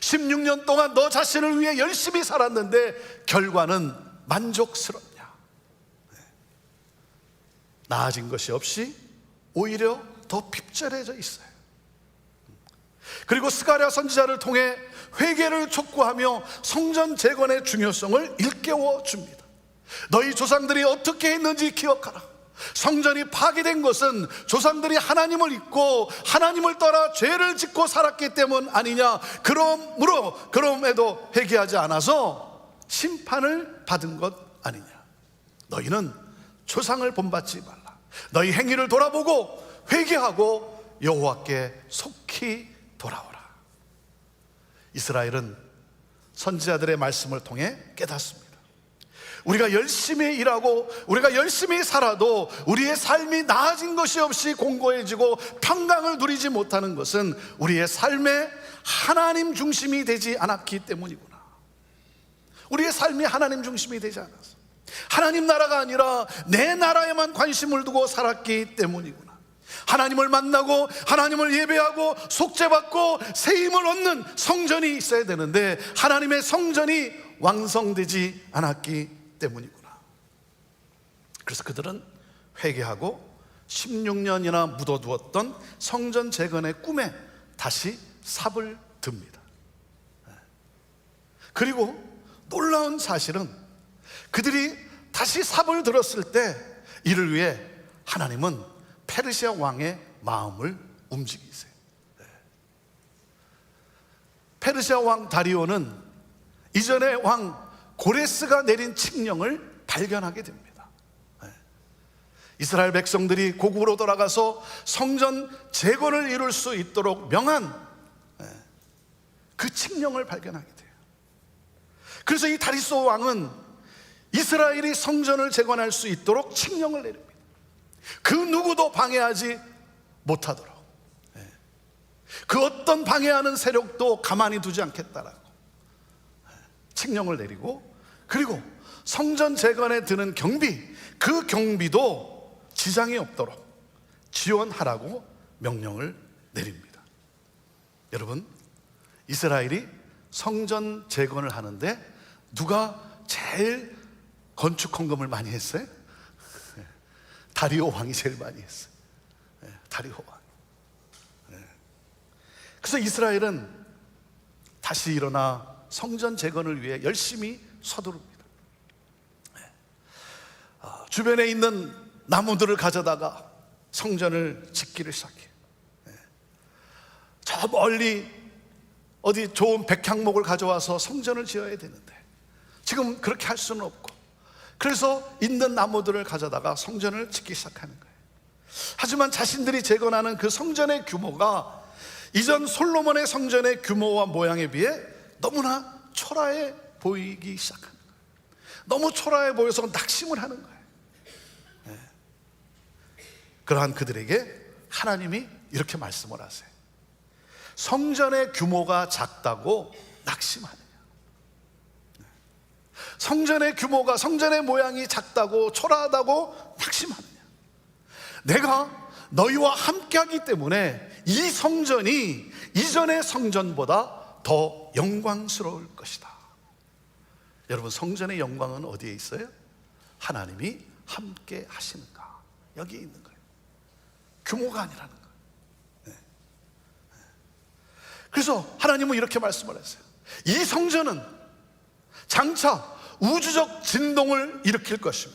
16년 동안 너 자신을 위해 열심히 살았는데 결과는 만족스럽냐? 나아진 것이 없이 오히려 더 핍절해져 있어요. 그리고 스가랴 선지자를 통해 회개를 촉구하며 성전 재건의 중요성을 일깨워 줍니다. 너희 조상들이 어떻게 했는지 기억하라. 성전이 파괴된 것은 조상들이 하나님을 잊고 하나님을 따라 죄를 짓고 살았기 때문 아니냐. 그럼에도 회개하지 않아서 심판을 받은 것 아니냐. 너희는 조상을 본받지 말라. 너희 행위를 돌아보고 회개하고 여호와께 속히 돌아오라. 이스라엘은 선지자들의 말씀을 통해 깨닫습니다. 우리가 열심히 일하고 우리가 열심히 살아도 우리의 삶이 나아진 것이 없이 공고해지고 평강을 누리지 못하는 것은 우리의 삶에 하나님 중심이 되지 않았기 때문이구나. 우리의 삶이 하나님 중심이 되지 않아서 하나님 나라가 아니라 내 나라에만 관심을 두고 살았기 때문이구나. 하나님을 만나고 하나님을 예배하고 속죄받고 세임을 얻는 성전이 있어야 되는데 하나님의 성전이 완성되지 않았기 때문이구나. 그래서 그들은 회개하고 16년이나 묻어두었던 성전 재건의 꿈에 다시 삽을 듭니다. 그리고 놀라운 사실은 그들이 다시 삽을 들었을 때 이를 위해 하나님은 페르시아 왕의 마음을 움직이세요. 페르시아 왕 다리오는 이전의 왕 고레스가 내린 칙령을 발견하게 됩니다. 이스라엘 백성들이 고국으로 돌아가서 성전 재건을 이룰 수 있도록 명한 그 칙령을 발견하게 돼요. 그래서 이 다리소 왕은 이스라엘이 성전을 재건할 수 있도록 칙령을 내립니다. 그 누구도 방해하지 못하도록, 그 어떤 방해하는 세력도 가만히 두지 않겠다라고 칙령을 내리고, 그리고 성전 재건에 드는 경비, 그 경비도 지장이 없도록 지원하라고 명령을 내립니다. 여러분, 이스라엘이 성전 재건을 하는데 누가 제일 건축 헌금을 많이 했어요? 다리오 왕이 제일 많이 했어요. 다리오 왕. 그래서 이스라엘은 다시 일어나 성전 재건을 위해 열심히 서두릅니다. 주변에 있는 나무들을 가져다가 성전을 짓기를 시작해요. 저 멀리 어디 좋은 백향목을 가져와서 성전을 지어야 되는데 지금 그렇게 할 수는 없고, 그래서 있는 나무들을 가져다가 성전을 짓기 시작하는 거예요. 하지만 자신들이 재건하는 그 성전의 규모가 이전 솔로몬의 성전의 규모와 모양에 비해 너무나 초라해 보이기 시작합니다. 너무 초라해 보여서 낙심을 하는 거예요. 그러한 그들에게 하나님이 이렇게 말씀을 하세요. 성전의 규모가 작다고 낙심하느냐? 성전의 규모가, 성전의 모양이 작다고 초라하다고 낙심하느냐? 내가 너희와 함께하기 때문에 이 성전이 이전의 성전보다 더 영광스러울 것이다. 여러분, 성전의 영광은 어디에 있어요? 하나님이 함께 하시는가, 여기에 있는 거예요. 규모가 아니라는 거예요. 네. 그래서 하나님은 이렇게 말씀을 했어요. 이 성전은 장차 우주적 진동을 일으킬 것이며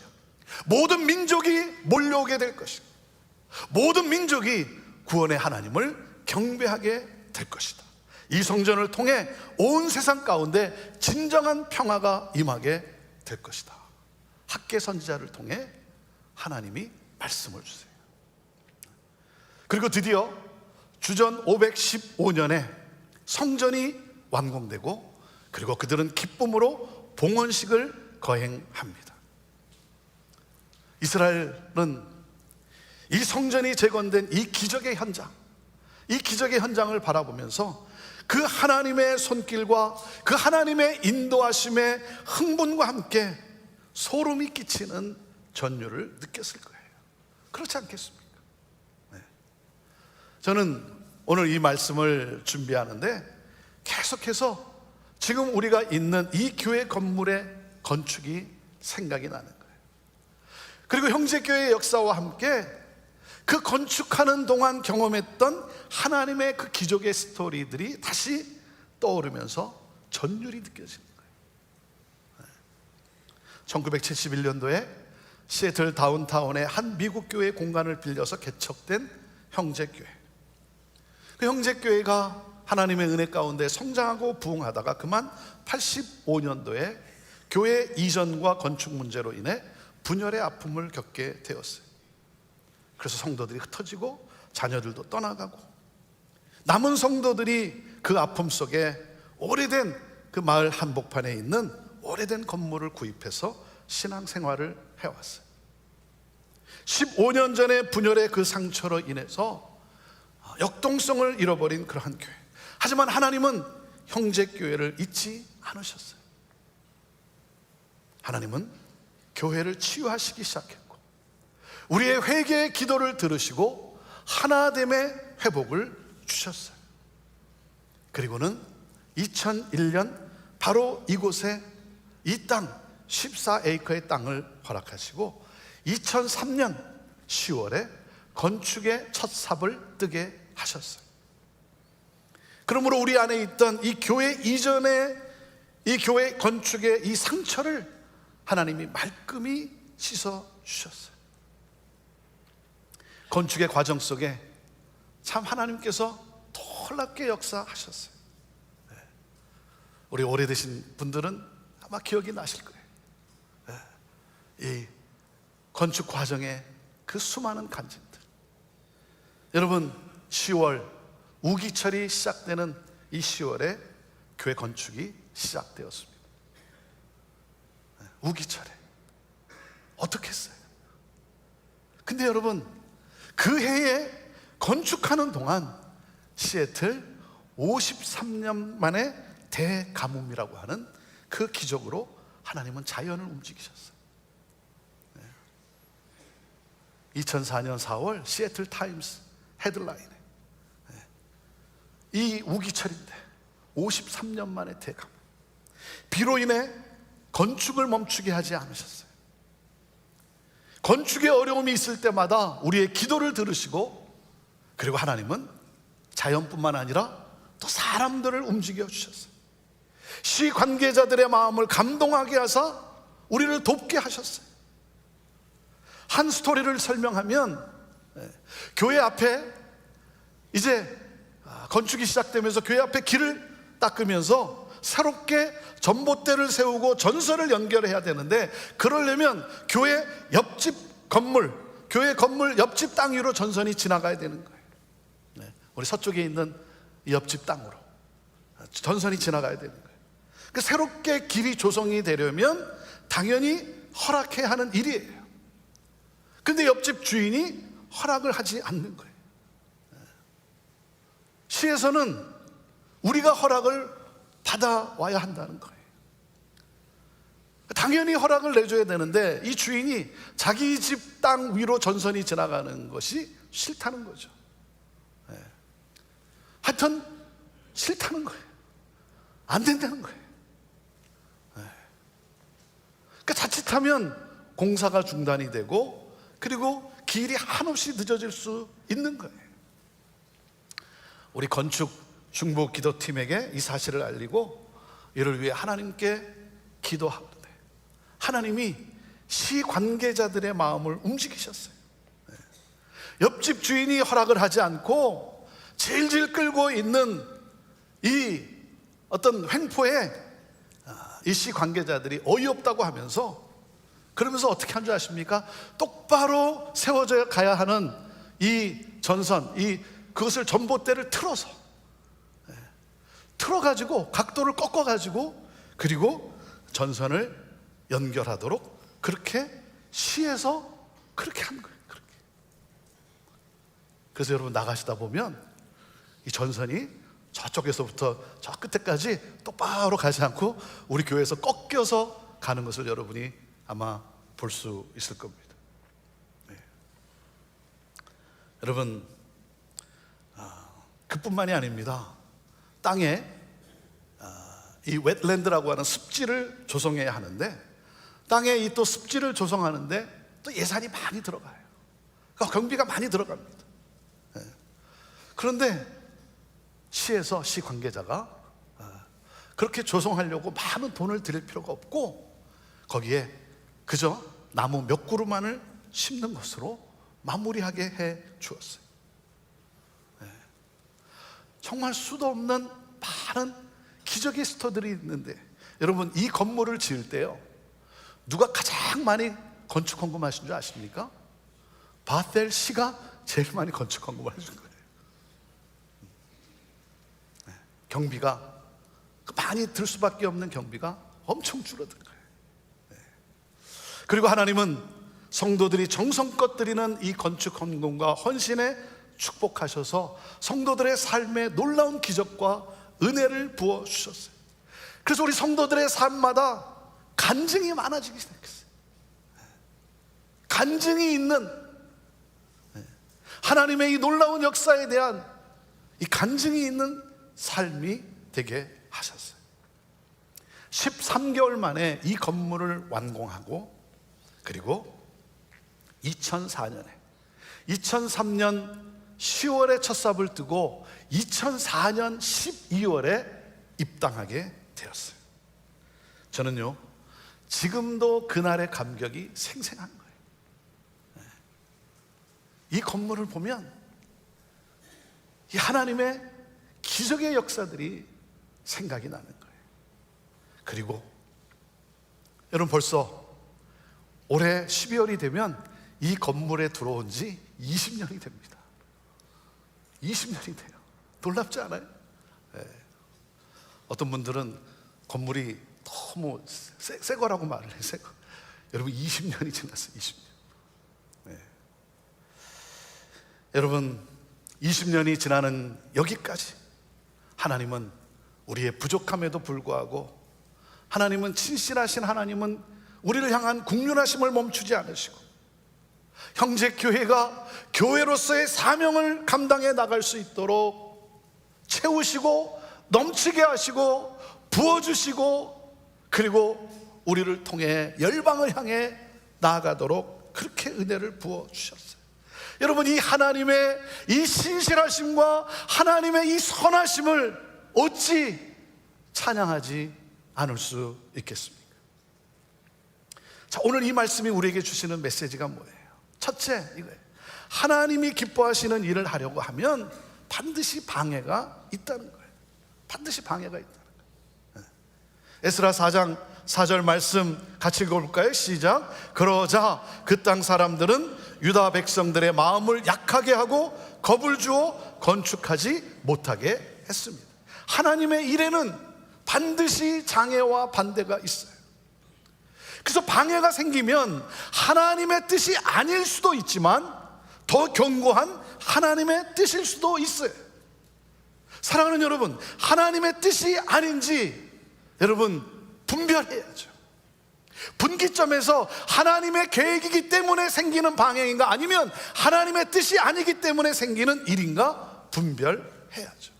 모든 민족이 몰려오게 될 것이고 모든 민족이 구원의 하나님을 경배하게 될 것이다. 이 성전을 통해 온 세상 가운데 진정한 평화가 임하게 될 것이다. 학개 선지자를 통해 하나님이 말씀을 주세요. 그리고 드디어 주전 515년에 성전이 완공되고 그리고 그들은 기쁨으로 봉헌식을 거행합니다. 이스라엘은 이 성전이 재건된 이 기적의 현장, 이 기적의 현장을 바라보면서 그 하나님의 손길과 그 하나님의 인도하심의 흥분과 함께 소름이 끼치는 전율을 느꼈을 거예요. 그렇지 않겠습니까? 네. 저는 오늘 이 말씀을 준비하는데 계속해서 지금 우리가 있는 이 교회 건물의 건축이 생각이 나는 거예요. 그리고 형제교회의 역사와 함께 그 건축하는 동안 경험했던 하나님의 그 기적의 스토리들이 다시 떠오르면서 전율이 느껴지는 거예요. 1971년도에 시애틀 다운타운의 한 미국 교회 공간을 빌려서 개척된 형제교회. 그 형제교회가 하나님의 은혜 가운데 성장하고 부흥하다가 그만 85년도에 교회 이전과 건축 문제로 인해 분열의 아픔을 겪게 되었어요. 그래서 성도들이 흩어지고 자녀들도 떠나가고 남은 성도들이 그 아픔 속에 오래된 그 마을 한복판에 있는 오래된 건물을 구입해서 신앙생활을 해왔어요. 15년 전에 분열의 그 상처로 인해서 역동성을 잃어버린 그러한 교회. 하지만 하나님은 형제교회를 잊지 않으셨어요. 하나님은 교회를 치유하시기 시작했고 우리의 회개의 기도를 들으시고 하나됨의 회복을 주셨어요. 그리고는 2001년 바로 이곳에 이 땅 14에이커의 땅을 허락하시고 2003년 10월에 건축의 첫 삽을 뜨게 하셨어요. 그러므로 우리 안에 있던 이 교회 이전의 이 교회 건축의 이 상처를 하나님이 말끔히 씻어 주셨어요. 건축의 과정 속에 참 하나님께서 놀랍게 역사하셨어요. 우리 오래되신 분들은 아마 기억이 나실 거예요. 이 건축 과정의 그 수많은 간증들. 여러분, 10월 우기철이 시작되는 이 10월에 교회 건축이 시작되었습니다. 우기철에 어떻게 했어요? 근데 여러분, 그 해에 건축하는 동안 시애틀 53년 만에 대가뭄이라고 하는 그 기적으로 하나님은 자연을 움직이셨어요. 2004년 4월 시애틀 타임스 헤드라인에 이 우기철인데 53년 만에 대가뭄, 비로 인해 건축을 멈추게 하지 않으셨어요. 건축에 어려움이 있을 때마다 우리의 기도를 들으시고 그리고 하나님은 자연뿐만 아니라 또 사람들을 움직여 주셨어요. 시 관계자들의 마음을 감동하게 하사 우리를 돕게 하셨어요. 한 스토리를 설명하면 교회 앞에 이제 건축이 시작되면서 교회 앞에 길을 닦으면서 새롭게 전봇대를 세우고 전선을 연결해야 되는데 그러려면 교회 옆집 건물, 교회 건물 옆집 땅 위로 전선이 지나가야 되는 거예요. 우리 서쪽에 있는 옆집 땅으로 전선이 지나가야 되는 거예요. 그러니까 새롭게 길이 조성이 되려면 당연히 허락해야 하는 일이에요. 근데 옆집 주인이 허락을 하지 않는 거예요. 시에서는 우리가 허락을 받아와야 한다는 거예요. 당연히 허락을 내줘야 되는데 이 주인이 자기 집 땅 위로 전선이 지나가는 것이 싫다는 거죠. 하여튼 싫다는 거예요. 안 된다는 거예요. 그러니까 자칫하면 공사가 중단이 되고 그리고 길이 한없이 늦어질 수 있는 거예요. 우리 건축 중보 기도팀에게 이 사실을 알리고 이를 위해 하나님께 기도하는데 하나님이 시 관계자들의 마음을 움직이셨어요. 옆집 주인이 허락을 하지 않고 질질 끌고 있는 이 어떤 횡포에 이 시 관계자들이 어이없다고 하면서 그러면서 어떻게 한 줄 아십니까? 똑바로 세워져 가야 하는 이 전선, 그것을 전봇대를 틀어가지고 각도를 꺾어가지고 그리고 전선을 연결하도록 그렇게 시에서 그렇게 한 거예요. 그렇게. 그래서 여러분 나가시다 보면 이 전선이 저쪽에서부터 저 끝에까지 똑바로 가지 않고 우리 교회에서 꺾여서 가는 것을 여러분이 아마 볼 수 있을 겁니다. 여러분, 그뿐만이 아닙니다. 땅에 이 웨트랜드라고 하는 습지를 조성해야 하는데 땅에 이 또 습지를 조성하는데 또 예산이 많이 들어가요. 그러니까 경비가 많이 들어갑니다. 그런데 시에서 시 관계자가 그렇게 조성하려고 많은 돈을 들일 필요가 없고 거기에 그저 나무 몇 그루만을 심는 것으로 마무리하게 해 주었어요. 정말 수도 없는 많은 기적의 스토리들이 있는데 여러분 이 건물을 지을 때요 누가 가장 많이 건축 헌금하신 줄 아십니까? 바셀 시가 제일 많이 건축 헌금을 해준 거예요. 경비가 많이 들 수밖에 없는 경비가 엄청 줄어든 거예요. 그리고 하나님은 성도들이 정성껏 드리는 이 건축 헌금과 헌신에 축복하셔서 성도들의 삶에 놀라운 기적과 은혜를 부어주셨어요. 그래서 우리 성도들의 삶마다 간증이 많아지기 시작했어요. 간증이 있는 하나님의 이 놀라운 역사에 대한 이 간증이 있는 삶이 되게 하셨어요. 13개월 만에 이 건물을 완공하고 그리고 2004년에 2003년 10월에 첫 삽을 뜨고 2004년 12월에 입당하게 되었어요. 저는요 지금도 그날의 감격이 생생한 거예요. 이 건물을 보면 이 하나님의 기적의 역사들이 생각이 나는 거예요. 그리고 여러분 벌써 올해 12월이 되면 이 건물에 들어온 지 20년이 됩니다. 20년이 돼요. 놀랍지 않아요? 어떤 분들은 건물이 너무 새 거라고 말을 해요. 새 거. 여러분 20년이 지났어요. 20년. 여러분 20년이 지나는 여기까지 하나님은 우리의 부족함에도 불구하고 하나님은 친실하신 하나님은 우리를 향한 국률하심을 멈추지 않으시고 형제 교회가 교회로서의 사명을 감당해 나갈 수 있도록 채우시고 넘치게 하시고 부어주시고 그리고 우리를 통해 열방을 향해 나아가도록 그렇게 은혜를 부어주셨어요. 여러분 이 하나님의 이 신실하심과 하나님의 이 선하심을 어찌 찬양하지 않을 수 있겠습니까? 자, 오늘 이 말씀이 우리에게 주시는 메시지가 뭐예요? 첫째 이거예요. 하나님이 기뻐하시는 일을 하려고 하면 반드시 방해가 있다는 거예요. 반드시 방해가 있다는 거예요. 에스라 4장 4절 말씀 같이 읽어볼까요? 시작. 그러자 그 땅 사람들은 유다 백성들의 마음을 약하게 하고 겁을 주어 건축하지 못하게 했습니다. 하나님의 일에는 반드시 장애와 반대가 있어요. 그래서 방해가 생기면 하나님의 뜻이 아닐 수도 있지만 더 견고한 하나님의 뜻일 수도 있어요. 사랑하는 여러분, 하나님의 뜻이 아닌지 여러분 분별해야죠. 분기점에서 하나님의 계획이기 때문에 생기는 방향인가, 아니면 하나님의 뜻이 아니기 때문에 생기는 일인가 분별해야죠.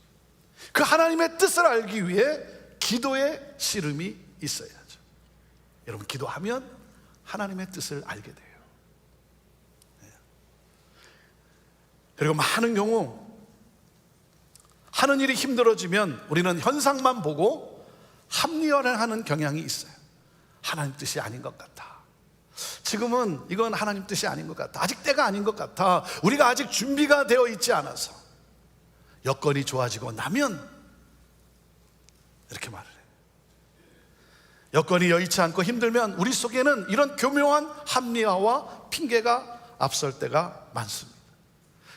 그 하나님의 뜻을 알기 위해 기도의 씨름이 있어야죠. 여러분, 기도하면 하나님의 뜻을 알게 돼요. 그리고 많은 경우 하는 일이 힘들어지면 우리는 현상만 보고 합리화를 하는 경향이 있어요. 하나님 뜻이 아닌 것 같아. 지금은 이건 하나님 뜻이 아닌 것 같아. 아직 때가 아닌 것 같아. 우리가 아직 준비가 되어 있지 않아서. 여건이 좋아지고 나면 이렇게 말을 해요. 여건이 여의치 않고 힘들면 우리 속에는 이런 교묘한 합리화와 핑계가 앞설 때가 많습니다.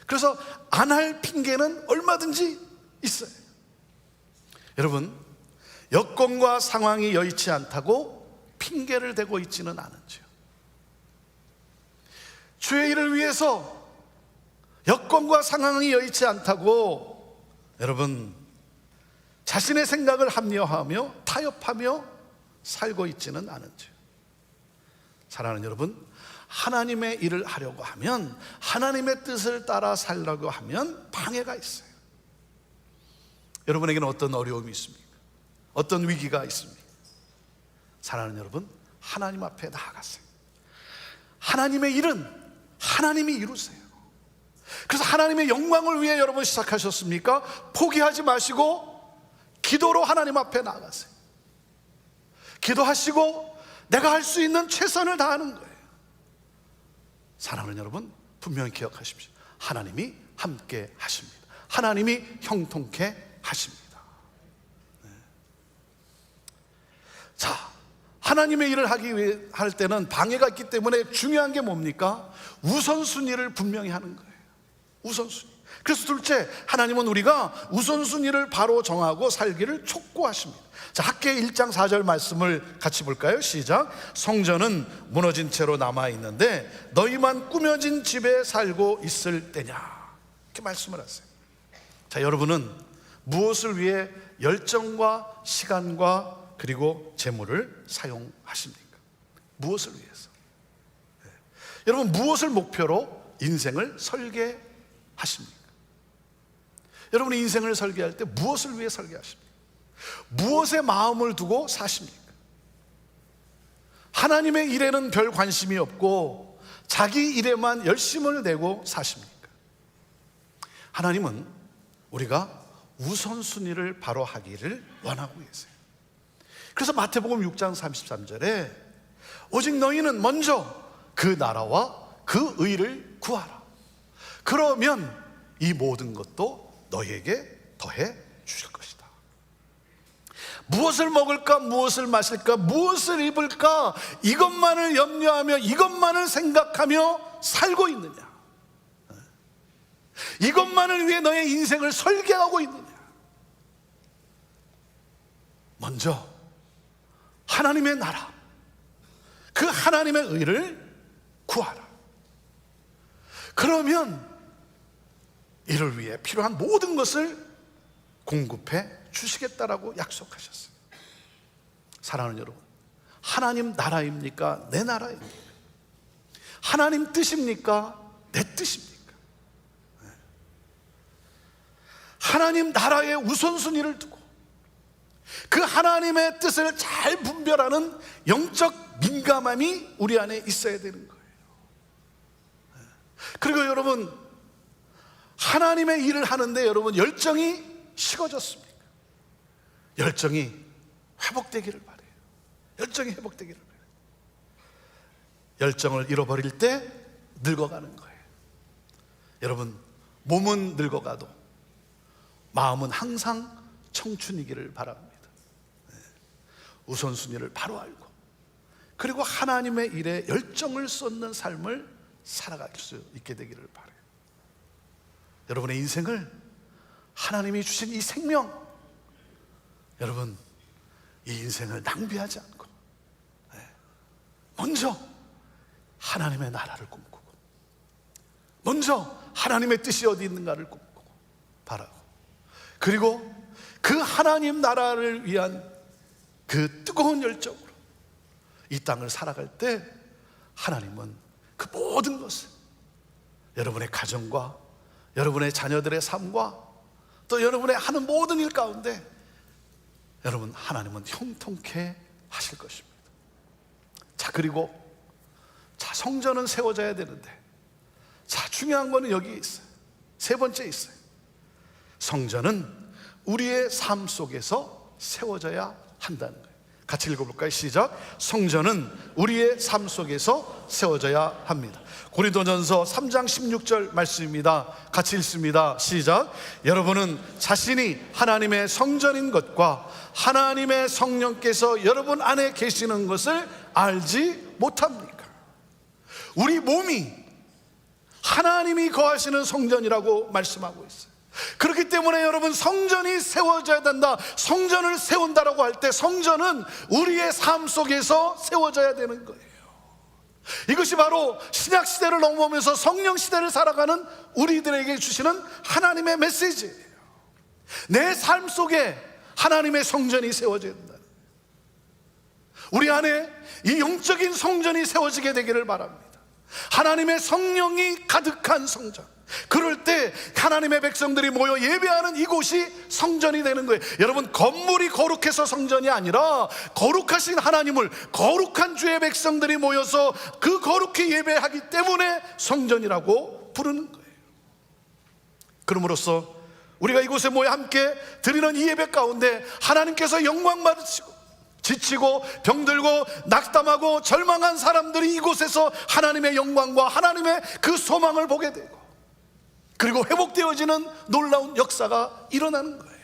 그래서 안 할 핑계는 얼마든지 있어요. 여러분, 여건과 상황이 여의치 않다고 핑계를 대고 있지는 않은지요. 주의 일을 위해서 여건과 상황이 여의치 않다고 여러분 자신의 생각을 합리화하며 타협하며 살고 있지는 않은지요. 사랑하는 여러분, 하나님의 일을 하려고 하면, 하나님의 뜻을 따라 살려고 하면 방해가 있어요. 여러분에게는 어떤 어려움이 있습니까? 어떤 위기가 있습니까? 사랑하는 여러분, 하나님 앞에 나아가세요. 하나님의 일은 하나님이 이루세요. 그래서 하나님의 영광을 위해 여러분 시작하셨습니까? 포기하지 마시고 기도로 하나님 앞에 나아가세요. 기도하시고 내가 할 수 있는 최선을 다하는 거예요. 사랑하는 여러분, 분명히 기억하십시오. 하나님이 함께 하십니다. 하나님이 형통케 하십니다. 자, 하나님의 일을 하기 위해 할 때는 방해가 있기 때문에 중요한 게 뭡니까? 우선순위를 분명히 하는 거예요. 우선순위. 그래서 둘째, 하나님은 우리가 우선순위를 바로 정하고 살기를 촉구하십니다. 자, 학계 1장 4절 말씀을 같이 볼까요? 시작. 성전은 무너진 채로 남아있는데 너희만 꾸며진 집에 살고 있을 때냐, 이렇게 말씀을 하세요. 자, 여러분은 무엇을 위해 열정과 시간과 그리고 재물을 사용하십니까? 무엇을 위해서? 여러분, 무엇을 목표로 인생을 설계하십니까? 여러분이 인생을 설계할 때 무엇을 위해 설계하십니까? 무엇에 마음을 두고 사십니까? 하나님의 일에는 별 관심이 없고 자기 일에만 열심을 내고 사십니까? 하나님은 우리가 우선순위를 바로 하기를 원하고 계세요. 그래서 마태복음 6장 33절에 오직 너희는 먼저 그 나라와 그 의를 구하라. 그러면 이 모든 것도 너희에게 더해 주실 것이다. 무엇을 먹을까, 무엇을 마실까, 무엇을 입을까, 이것만을 염려하며 이것만을 생각하며 살고 있느냐? 이것만을 위해 너의 인생을 설계하고 있느냐? 먼저 하나님의 나라, 그 하나님의 의를 구하라. 그러면 이를 위해 필요한 모든 것을 공급해 주시겠다라고 약속하셨어요. 사랑하는 여러분, 하나님 나라입니까? 내 나라입니까? 하나님 뜻입니까? 내 뜻입니까? 하나님 나라의 우선순위를 두고 그 하나님의 뜻을 잘 분별하는 영적 민감함이 우리 안에 있어야 되는 거예요. 그리고 여러분, 하나님의 일을 하는데 여러분 열정이 식어졌습니까? 열정이 회복되기를 바라요. 열정이 회복되기를 바라요. 열정을 잃어버릴 때 늙어가는 거예요. 여러분, 몸은 늙어가도 마음은 항상 청춘이기를 바랍니다. 우선순위를 바로 알고 그리고 하나님의 일에 열정을 쏟는 삶을 살아갈 수 있게 되기를 바라요. 여러분의 인생을 하나님이 주신 이 생명, 여러분 이 인생을 낭비하지 않고 먼저 하나님의 나라를 꿈꾸고 먼저 하나님의 뜻이 어디 있는가를 꿈꾸고 바라고 그리고 그 하나님 나라를 위한 그 뜨거운 열정으로 이 땅을 살아갈 때 하나님은 그 모든 것을 여러분의 가정과 여러분의 자녀들의 삶과 또 여러분의 하는 모든 일 가운데 여러분 하나님은 형통케 하실 것입니다. 자, 그리고 자, 성전은 세워져야 되는데 자, 중요한 거는 여기 있어요. 세 번째 있어요. 성전은 우리의 삶 속에서 세워져야 한다는 거예요. 같이 읽어볼까요? 시작. 성전은 우리의 삶 속에서 세워져야 합니다. 고린도전서 3장 16절 말씀입니다. 같이 읽습니다. 시작. 여러분은 자신이 하나님의 성전인 것과 하나님의 성령께서 여러분 안에 계시는 것을 알지 못합니까? 우리 몸이 하나님이 거하시는 성전이라고 말씀하고 있어요. 그렇기 때문에 여러분 성전이 세워져야 된다. 성전을 세운다라고 할 때 성전은 우리의 삶 속에서 세워져야 되는 거예요. 이것이 바로 신약 시대를 넘어오면서 성령 시대를 살아가는 우리들에게 주시는 하나님의 메시지예요. 내 삶 속에 하나님의 성전이 세워져야 된다. 우리 안에 이 영적인 성전이 세워지게 되기를 바랍니다. 하나님의 성령이 가득한 성전. 그럴 때 하나님의 백성들이 모여 예배하는 이곳이 성전이 되는 거예요. 여러분, 건물이 거룩해서 성전이 아니라 거룩하신 하나님을 거룩한 주의 백성들이 모여서 그 거룩히 예배하기 때문에 성전이라고 부르는 거예요. 그럼으로써 우리가 이곳에 모여 함께 드리는 이 예배 가운데 하나님께서 영광 받으시고 지치고 병들고 낙담하고 절망한 사람들이 이곳에서 하나님의 영광과 하나님의 그 소망을 보게 되고 그리고 회복되어지는 놀라운 역사가 일어나는 거예요.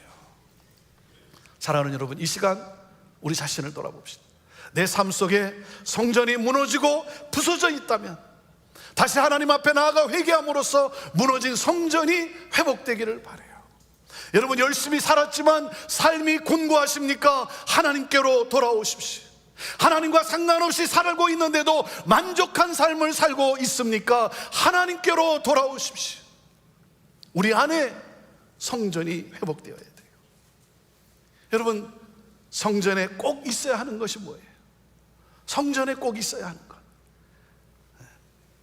사랑하는 여러분, 이 시간 우리 자신을 돌아봅시다. 내 삶 속에 성전이 무너지고 부서져 있다면 다시 하나님 앞에 나아가 회개함으로써 무너진 성전이 회복되기를 바라요. 여러분, 열심히 살았지만 삶이 곤고하십니까? 하나님께로 돌아오십시오. 하나님과 상관없이 살고 있는데도 만족한 삶을 살고 있습니까? 하나님께로 돌아오십시오. 우리 안에 성전이 회복되어야 돼요. 여러분, 성전에 꼭 있어야 하는 것이 뭐예요? 성전에 꼭 있어야 하는 것,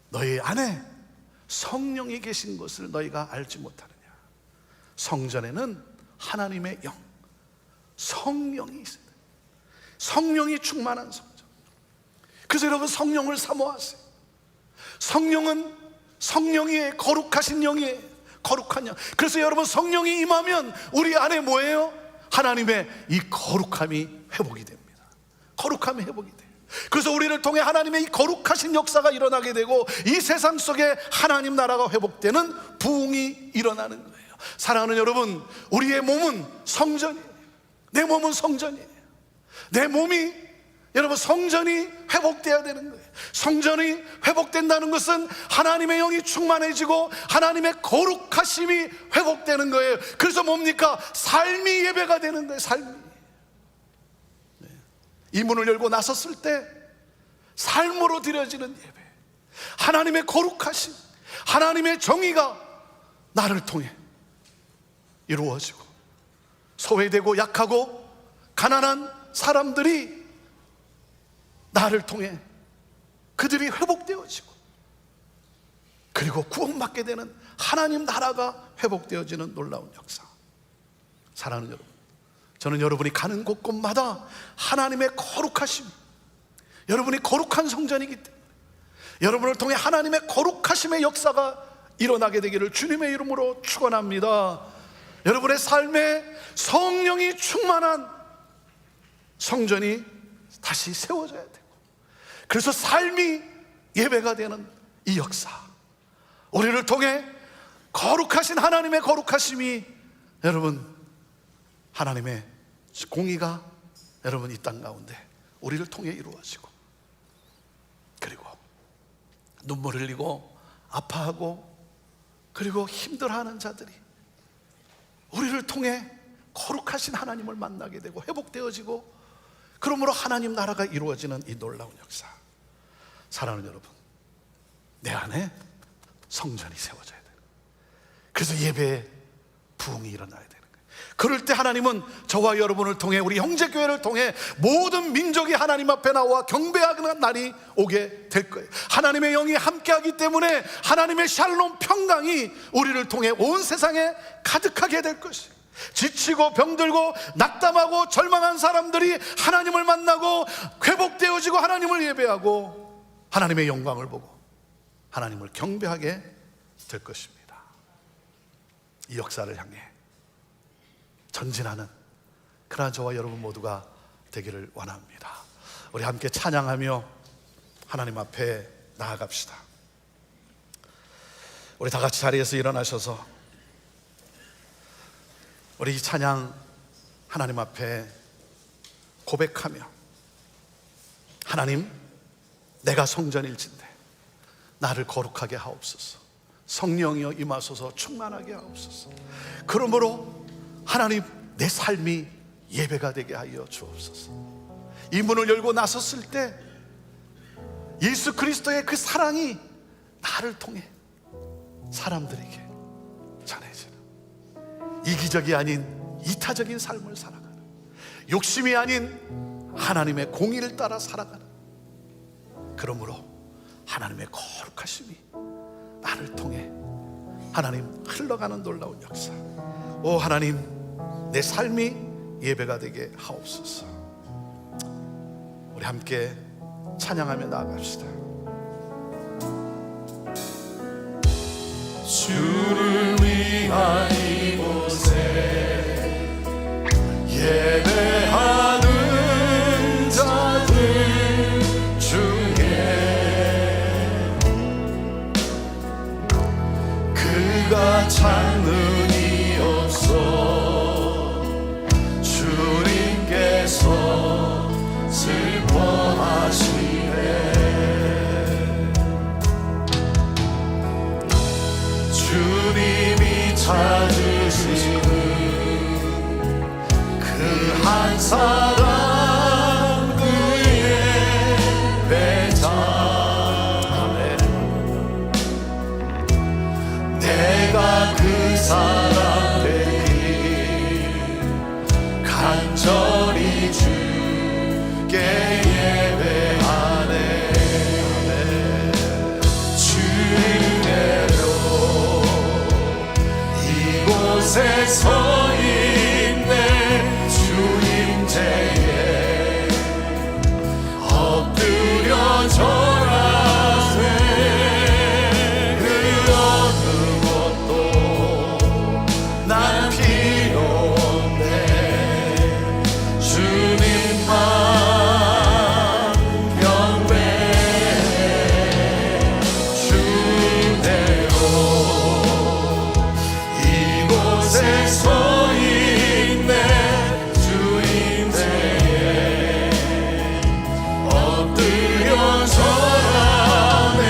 너희 안에 성령이 계신 것을 너희가 알지 못하느냐. 성전에는 하나님의 영, 성령이 있어요. 성령이 충만한 성전. 그래서 여러분, 성령을 사모하세요. 성령은 성령이 거룩하신 영이에요. 거룩한 영. 그래서 여러분, 성령이 임하면 우리 안에 뭐예요? 하나님의 이 거룩함이 회복이 됩니다. 거룩함이 회복이 돼요. 그래서 우리를 통해 하나님의 이 거룩하신 역사가 일어나게 되고 이 세상 속에 하나님 나라가 회복되는 부흥이 일어나는 거예요. 사랑하는 여러분, 우리의 몸은 성전이에요. 내 몸은 성전이에요. 내 몸이 여러분 성전이 회복돼야 되는 거예요. 성전이 회복된다는 것은 하나님의 영이 충만해지고 하나님의 거룩하심이 회복되는 거예요. 그래서 뭡니까? 삶이 예배가 되는 거예요. 삶이. 이 문을 열고 나섰을 때 삶으로 드려지는 예배, 하나님의 거룩하심, 하나님의 정의가 나를 통해 이루어지고 소외되고 약하고 가난한 사람들이 나를 통해 그들이 회복되어지고 그리고 구원받게 되는 하나님 나라가 회복되어지는 놀라운 역사. 사랑하는 여러분, 저는 여러분이 가는 곳곳마다 하나님의 거룩하심, 여러분이 거룩한 성전이기 때문에 여러분을 통해 하나님의 거룩하심의 역사가 일어나게 되기를 주님의 이름으로 축원합니다. 여러분의 삶에 성령이 충만한 성전이 다시 세워져야 되고, 그래서 삶이 예배가 되는 이 역사, 우리를 통해 거룩하신 하나님의 거룩하심이, 여러분 하나님의 공의가 여러분 이 땅 가운데 우리를 통해 이루어지고, 그리고 눈물 흘리고 아파하고 그리고 힘들어하는 자들이 우리를 통해 거룩하신 하나님을 만나게 되고 회복되어지고, 그러므로 하나님 나라가 이루어지는 이 놀라운 역사. 사랑하는 여러분, 내 안에 성전이 세워져야 돼요. 그래서 예배의 부흥이 일어나야 되는 거예요. 그럴 때 하나님은 저와 여러분을 통해, 우리 형제교회를 통해 모든 민족이 하나님 앞에 나와 경배하는 날이 오게 될 거예요. 하나님의 영이 함께하기 때문에 하나님의 샬롬 평강이 우리를 통해 온 세상에 가득하게 될 것이에요. 지치고 병들고 낙담하고 절망한 사람들이 하나님을 만나고 회복되어지고 하나님을 예배하고 하나님의 영광을 보고 하나님을 경배하게 될 것입니다. 이 역사를 향해 전진하는 그러한 저와 여러분 모두가 되기를 원합니다. 우리 함께 찬양하며 하나님 앞에 나아갑시다. 우리 다 같이 자리에서 일어나셔서 우리 이 찬양 하나님 앞에 고백하며, 하나님, 내가 성전일진데 나를 거룩하게 하옵소서. 성령이여 임하소서 충만하게 하옵소서. 그러므로 하나님, 내 삶이 예배가 되게 하여 주옵소서. 이 문을 열고 나섰을 때 예수 그리스도의 그 사랑이 나를 통해 사람들에게 전해지는, 이기적이 아닌 이타적인 삶을 살아가는, 욕심이 아닌 하나님의 공의를 따라 살아가는, 그러므로 하나님의 거룩하심이 나를 통해 하나님 흘러가는 놀라운 역사. 오 하나님, 내 삶이 예배가 되게 하옵소서. 우리 함께 찬양하며 나아갑시다. 주를 위한 이곳에 예배하는 자들 중에 그가 찾는 이 없어 주님께서 슬퍼하시네. 주님이 찾으시는 그 한 사람 그의 배자, 내가 그 사람 되기 간절히 주께 예배하네. 주님께로 이곳에 서 있네. 주임제에 엎드려 절하세. 그 어느 것도 난 필요 없네. 주님만 경배해. 주대로 이곳에 서 있네. 주임제에 엎드려 절하네.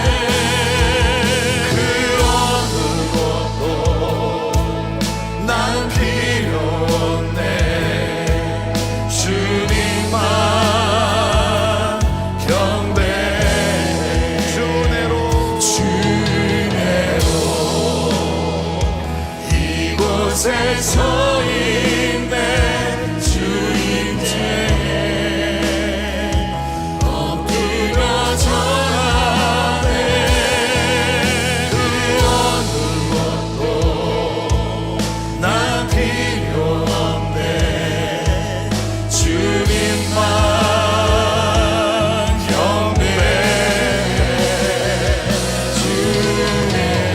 그 어느 것도 난 필요 없네. 주님만 경배해. 주내로 이곳에 서 있네. 주임제에 엎드려 절하네. 그 어느 것도 난 필요 없네. 주님만 경배해. 주내로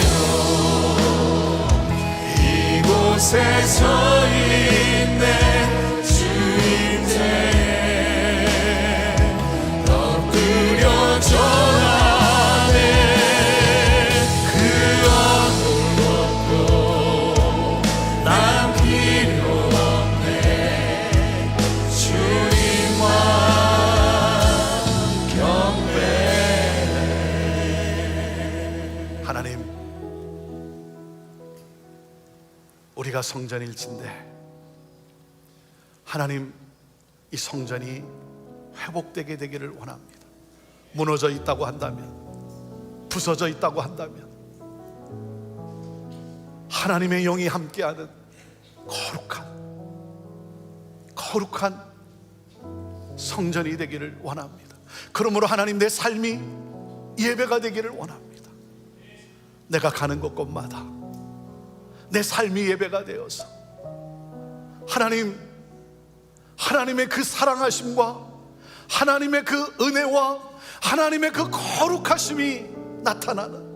이곳에 서 있네. 주임제에 엎드려 절하네. 그 어느 것도 난 필요 없네. 주님만 경배해. 하나님, 우리가 성전일진데 하나님, 이 성전이 회복되게 되기를 원합니다. 무너져 있다고 한다면, 부서져 있다고 한다면 하나님의 영이 함께하는 거룩한 거룩한 성전이 되기를 원합니다. 그러므로 하나님, 내 삶이 예배가 되기를 원합니다. 내가 가는 곳곳마다 내 삶이 예배가 되어서 하나님의 그 사랑하심과 하나님의 그 은혜와 하나님의 그 거룩하심이 나타나는,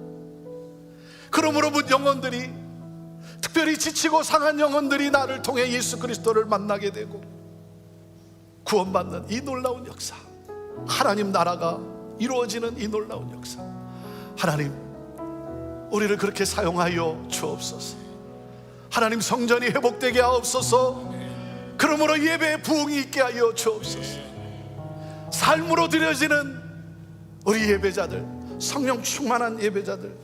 그러므로 문 영혼들이, 특별히 지치고 상한 영혼들이 나를 통해 예수 그리스도를 만나게 되고 구원받는 이 놀라운 역사, 하나님 나라가 이루어지는 이 놀라운 역사, 하나님 우리를 그렇게 사용하여 주옵소서. 하나님, 성전이 회복되게 하옵소서. 그러므로 예배에 부흥이 있게 하여 주옵소서. 삶으로 드려지는 우리 예배자들, 성령 충만한 예배자들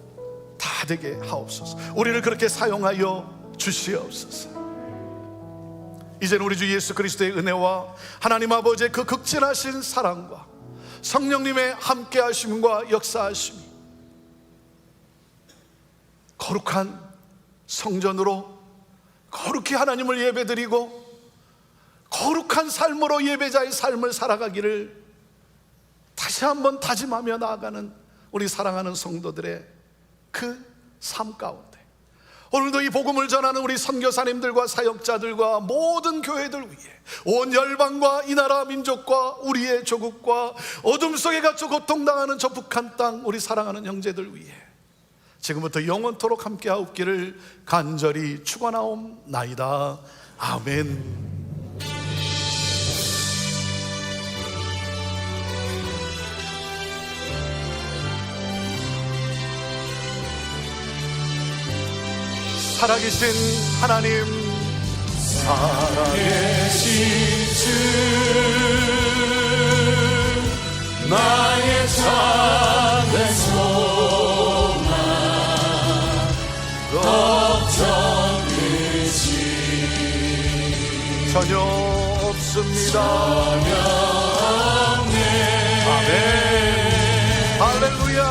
다 되게 하옵소서. 우리를 그렇게 사용하여 주시옵소서. 이제는 우리 주 예수 그리스도의 은혜와 하나님 아버지의 그 극진하신 사랑과 성령님의 함께 하심과 역사하심이 거룩한 성전으로 거룩히 하나님을 예배드리고 거룩한 삶으로 예배자의 삶을 살아가기를 다시 한번 다짐하며 나아가는 우리 사랑하는 성도들의 그 삶 가운데, 오늘도 이 복음을 전하는 우리 선교사님들과 사역자들과 모든 교회들 위해, 온 열방과 이 나라 민족과 우리의 조국과 어둠 속에 갇혀 고통당하는 저 북한 땅 우리 사랑하는 형제들 위해 지금부터 영원토록 함께하옵기를 간절히 축원하옵나이다. 아멘. 살아계신 하나님, 살아계신 주, 나의 참된 소망, 걱정되지 전혀 없습니다. 아멘. 할렐루야.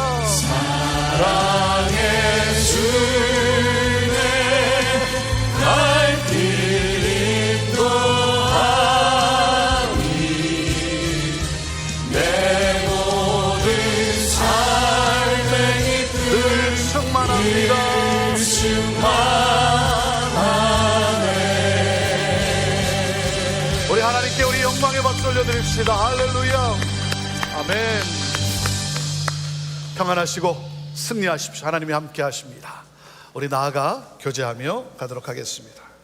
사랑의 주네 갈 길 인도하니 내 모든 삶의 늘 충만합니다. 우리 하나님께 우리 영광의 박수 올려드립시다. 할렐루야. 아멘. 평안하시고 승리하십시오. 하나님이 함께 하십니다. 우리 나아가 교제하며 가도록 하겠습니다.